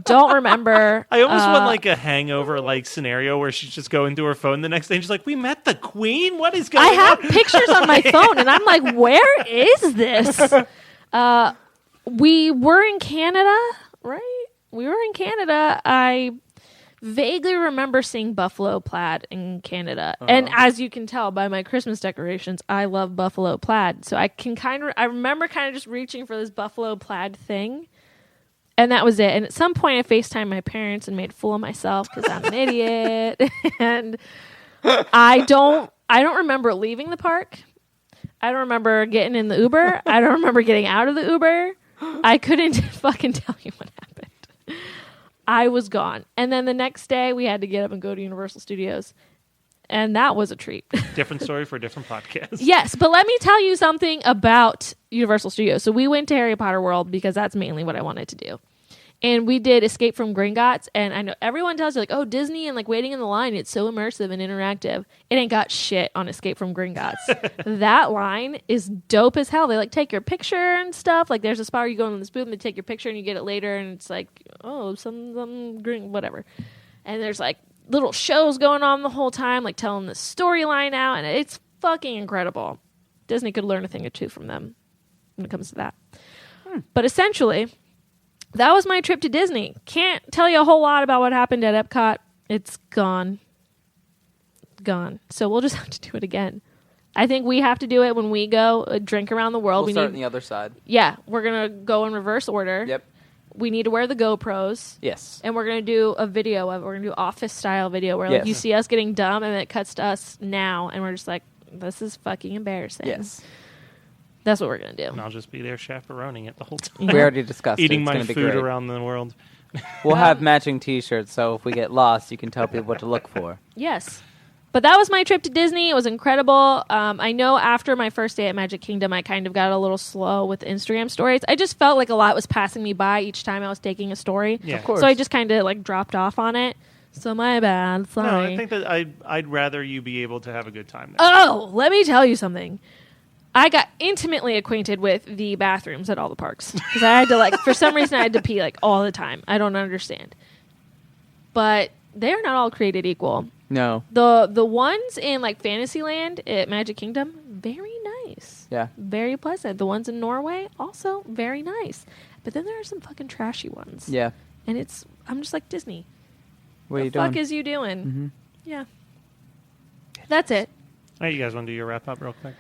Speaker 3: Don't remember.
Speaker 4: I almost want like a hangover like scenario where she's just going through her phone the next day and she's like, we met the Queen? What is going on?
Speaker 3: I have pictures on my phone and I'm like, where is this? We were in Canada, right? We were in Canada. I vaguely remember seeing buffalo plaid in Canada. And as you can tell by my Christmas decorations, I love buffalo plaid. So I remember kind of just reaching for this buffalo plaid thing. And that was it. And at some point I FaceTimed my parents and made a fool of myself because I'm an idiot. And I don't remember leaving the park. I don't remember getting in the Uber. I don't remember getting out of the Uber. I couldn't fucking tell you what happened. I was gone. And then the next day we had to get up and go to Universal Studios. And that was a treat.
Speaker 4: Different story for a different podcast.
Speaker 3: Yes, but let me tell you something about Universal Studios. So we went to Harry Potter World because that's mainly what I wanted to do. And we did Escape from Gringotts, and I know everyone tells you, like, oh, Disney and, like, waiting in the line, it's so immersive and interactive. It ain't got shit on Escape from Gringotts. That line is dope as hell. They, like, take your picture and stuff. Like, there's a spot where you go in this booth, and they take your picture, and you get it later, and it's like, oh, some green, whatever. And there's, like, little shows going on the whole time, like, telling the storyline out, and it's fucking incredible. Disney could learn a thing or two from them when it comes to that. But essentially, that was my trip to Disney. Can't tell you a whole lot about what happened at Epcot. It's gone. Gone. So we'll just have to do it again. I think we have to do it when we go drink around the world.
Speaker 2: We'll start on the other side.
Speaker 3: Yeah, we're going to go in reverse order.
Speaker 2: Yep.
Speaker 3: We need to wear the GoPros.
Speaker 2: Yes.
Speaker 3: And we're going to do a video of it. We're going to do office-style video where like, you see us getting dumb and then it cuts to us now. And we're just like, this is fucking embarrassing.
Speaker 2: Yes.
Speaker 3: That's what we're going to do.
Speaker 4: And I'll just be there chaperoning it the whole time.
Speaker 2: We already discussed
Speaker 4: Eating
Speaker 2: it.
Speaker 4: my
Speaker 2: It's
Speaker 4: food
Speaker 2: gonna be great.
Speaker 4: around the world.
Speaker 2: We'll have matching T-shirts, so if we get lost, you can tell people what to look for.
Speaker 3: Yes. But that was my trip to Disney. It was incredible. I know after my first day at Magic Kingdom, I kind of got a little slow with Instagram stories. I just felt like a lot was passing me by each time I was taking a story.
Speaker 4: Yeah.
Speaker 2: Of course.
Speaker 3: So I just kind of like dropped off on it. So my bad. Sorry.
Speaker 4: No, I think that I'd rather you be able to have a good time there.
Speaker 3: Oh, let me tell you something. I got intimately acquainted with the bathrooms at all the parks. Because I had to, like, for some reason, I had to pee, like, all the time. I don't understand. But they're not all created equal.
Speaker 2: No.
Speaker 3: The ones in, like, Fantasyland at Magic Kingdom, very nice.
Speaker 2: Yeah.
Speaker 3: Very pleasant. The ones in Norway, also very nice. But then there are some fucking trashy ones.
Speaker 2: Yeah.
Speaker 3: And I'm just like, Disney.
Speaker 2: What are you
Speaker 3: The fuck
Speaker 2: doing?
Speaker 3: is you doing?
Speaker 2: Mm-hmm.
Speaker 3: Yeah. That's it.
Speaker 4: All right, you guys want to do your wrap-up real quick?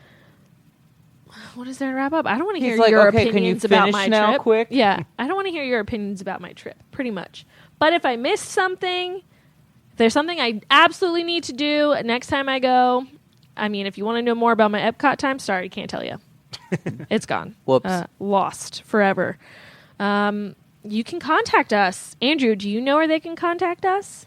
Speaker 3: What is there to wrap up? I don't want to
Speaker 2: He's
Speaker 3: hear
Speaker 2: like,
Speaker 3: your
Speaker 2: okay, can you
Speaker 3: opinions about
Speaker 2: finish
Speaker 3: my
Speaker 2: now,
Speaker 3: trip.
Speaker 2: quick?
Speaker 3: Yeah, I don't want to hear your opinions about my trip, pretty much. But if I missed something, if there's something I absolutely need to do next time I go, I mean, if you want to know more about my Epcot time, sorry, can't tell you. It's gone.
Speaker 2: Whoops.
Speaker 3: Lost forever. You can contact us. Andrew, do you know where they can contact us?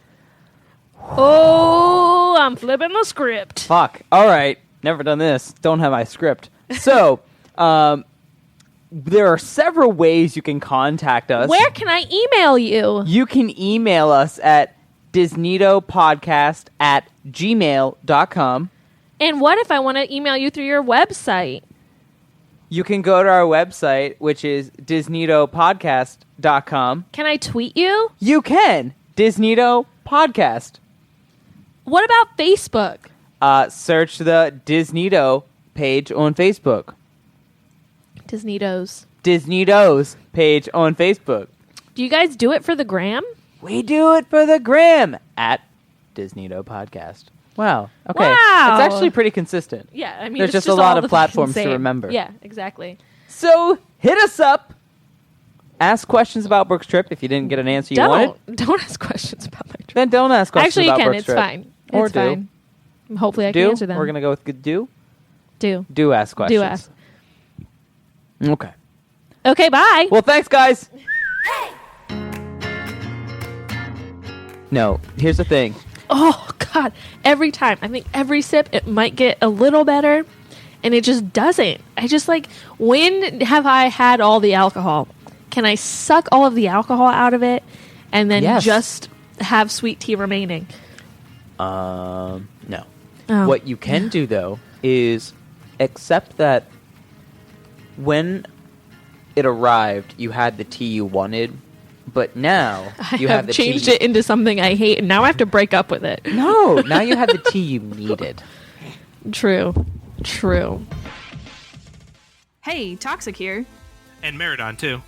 Speaker 3: Oh, I'm flipping the script.
Speaker 2: Fuck. All right. Never done this. Don't have my script. So, there are several ways you can contact us.
Speaker 3: Where can I email you?
Speaker 2: You can email us at DisNeatoPodcast@gmail.com.
Speaker 3: And what if I want to email you through your website?
Speaker 2: You can go to our website, which is DisNeatoPodcast.com.
Speaker 3: Can I tweet you?
Speaker 2: You can. DisNeato Podcast.
Speaker 3: What about Facebook?
Speaker 2: Search the DisNeato page on Facebook.
Speaker 3: DisNeatos.
Speaker 2: DisNeato's page on Facebook.
Speaker 3: Do you guys do it for the gram?
Speaker 2: We do it for the gram at DisNeato Podcast. Wow. Okay.
Speaker 3: Wow.
Speaker 2: It's actually pretty consistent.
Speaker 3: Yeah, I mean,
Speaker 2: There's
Speaker 3: it's
Speaker 2: just a
Speaker 3: all
Speaker 2: lot of
Speaker 3: the
Speaker 2: platforms
Speaker 3: fucking
Speaker 2: to
Speaker 3: same.
Speaker 2: remember.
Speaker 3: Yeah, exactly.
Speaker 2: So hit us up. Ask questions about Brooke's trip if you didn't get an answer you wanted.
Speaker 3: Don't ask questions about my trip.
Speaker 2: Then don't ask questions
Speaker 3: Actually, you
Speaker 2: about
Speaker 3: can.
Speaker 2: Brooke's
Speaker 3: It's
Speaker 2: trip.
Speaker 3: fine.
Speaker 2: Or
Speaker 3: It's
Speaker 2: do.
Speaker 3: fine. Hopefully, I can
Speaker 2: Do?
Speaker 3: answer them.
Speaker 2: We're going to go with good do?
Speaker 3: do.
Speaker 2: Do ask questions.
Speaker 3: Do ask.
Speaker 2: Okay.
Speaker 3: Okay, bye.
Speaker 2: Well, thanks, guys. No, here's the thing.
Speaker 3: Oh, God. Every time. I think every sip, it might get a little better, and it just doesn't. I just like, when have I had all the alcohol? Can I suck all of the alcohol out of it and then
Speaker 2: Yes.
Speaker 3: just have sweet tea remaining?
Speaker 2: No.
Speaker 3: Oh.
Speaker 2: What you can do, though, is accept that when it arrived, you had the tea you wanted, but now
Speaker 3: I
Speaker 2: you
Speaker 3: have
Speaker 2: the
Speaker 3: changed
Speaker 2: tea.
Speaker 3: it into something I hate, and now I have to break up with it.
Speaker 2: No, now you have the tea you needed.
Speaker 3: True. True.
Speaker 5: Hey, Toxic here.
Speaker 6: And Meridon, too.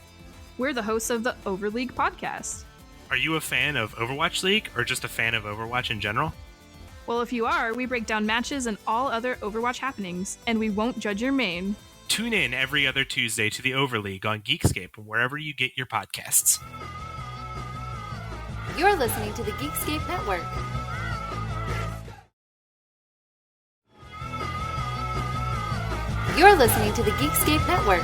Speaker 5: We're the hosts of the Overleague podcast. Are you a fan of Overwatch League or just a fan of Overwatch in general?
Speaker 6: Well, if you are, we break down matches and all other Overwatch happenings, and we won't judge your main.
Speaker 5: Tune in every other Tuesday to the Overleague on Geekscape and wherever you get your podcasts.
Speaker 7: You're listening to the Geekscape Network. You're listening to the Geekscape Network.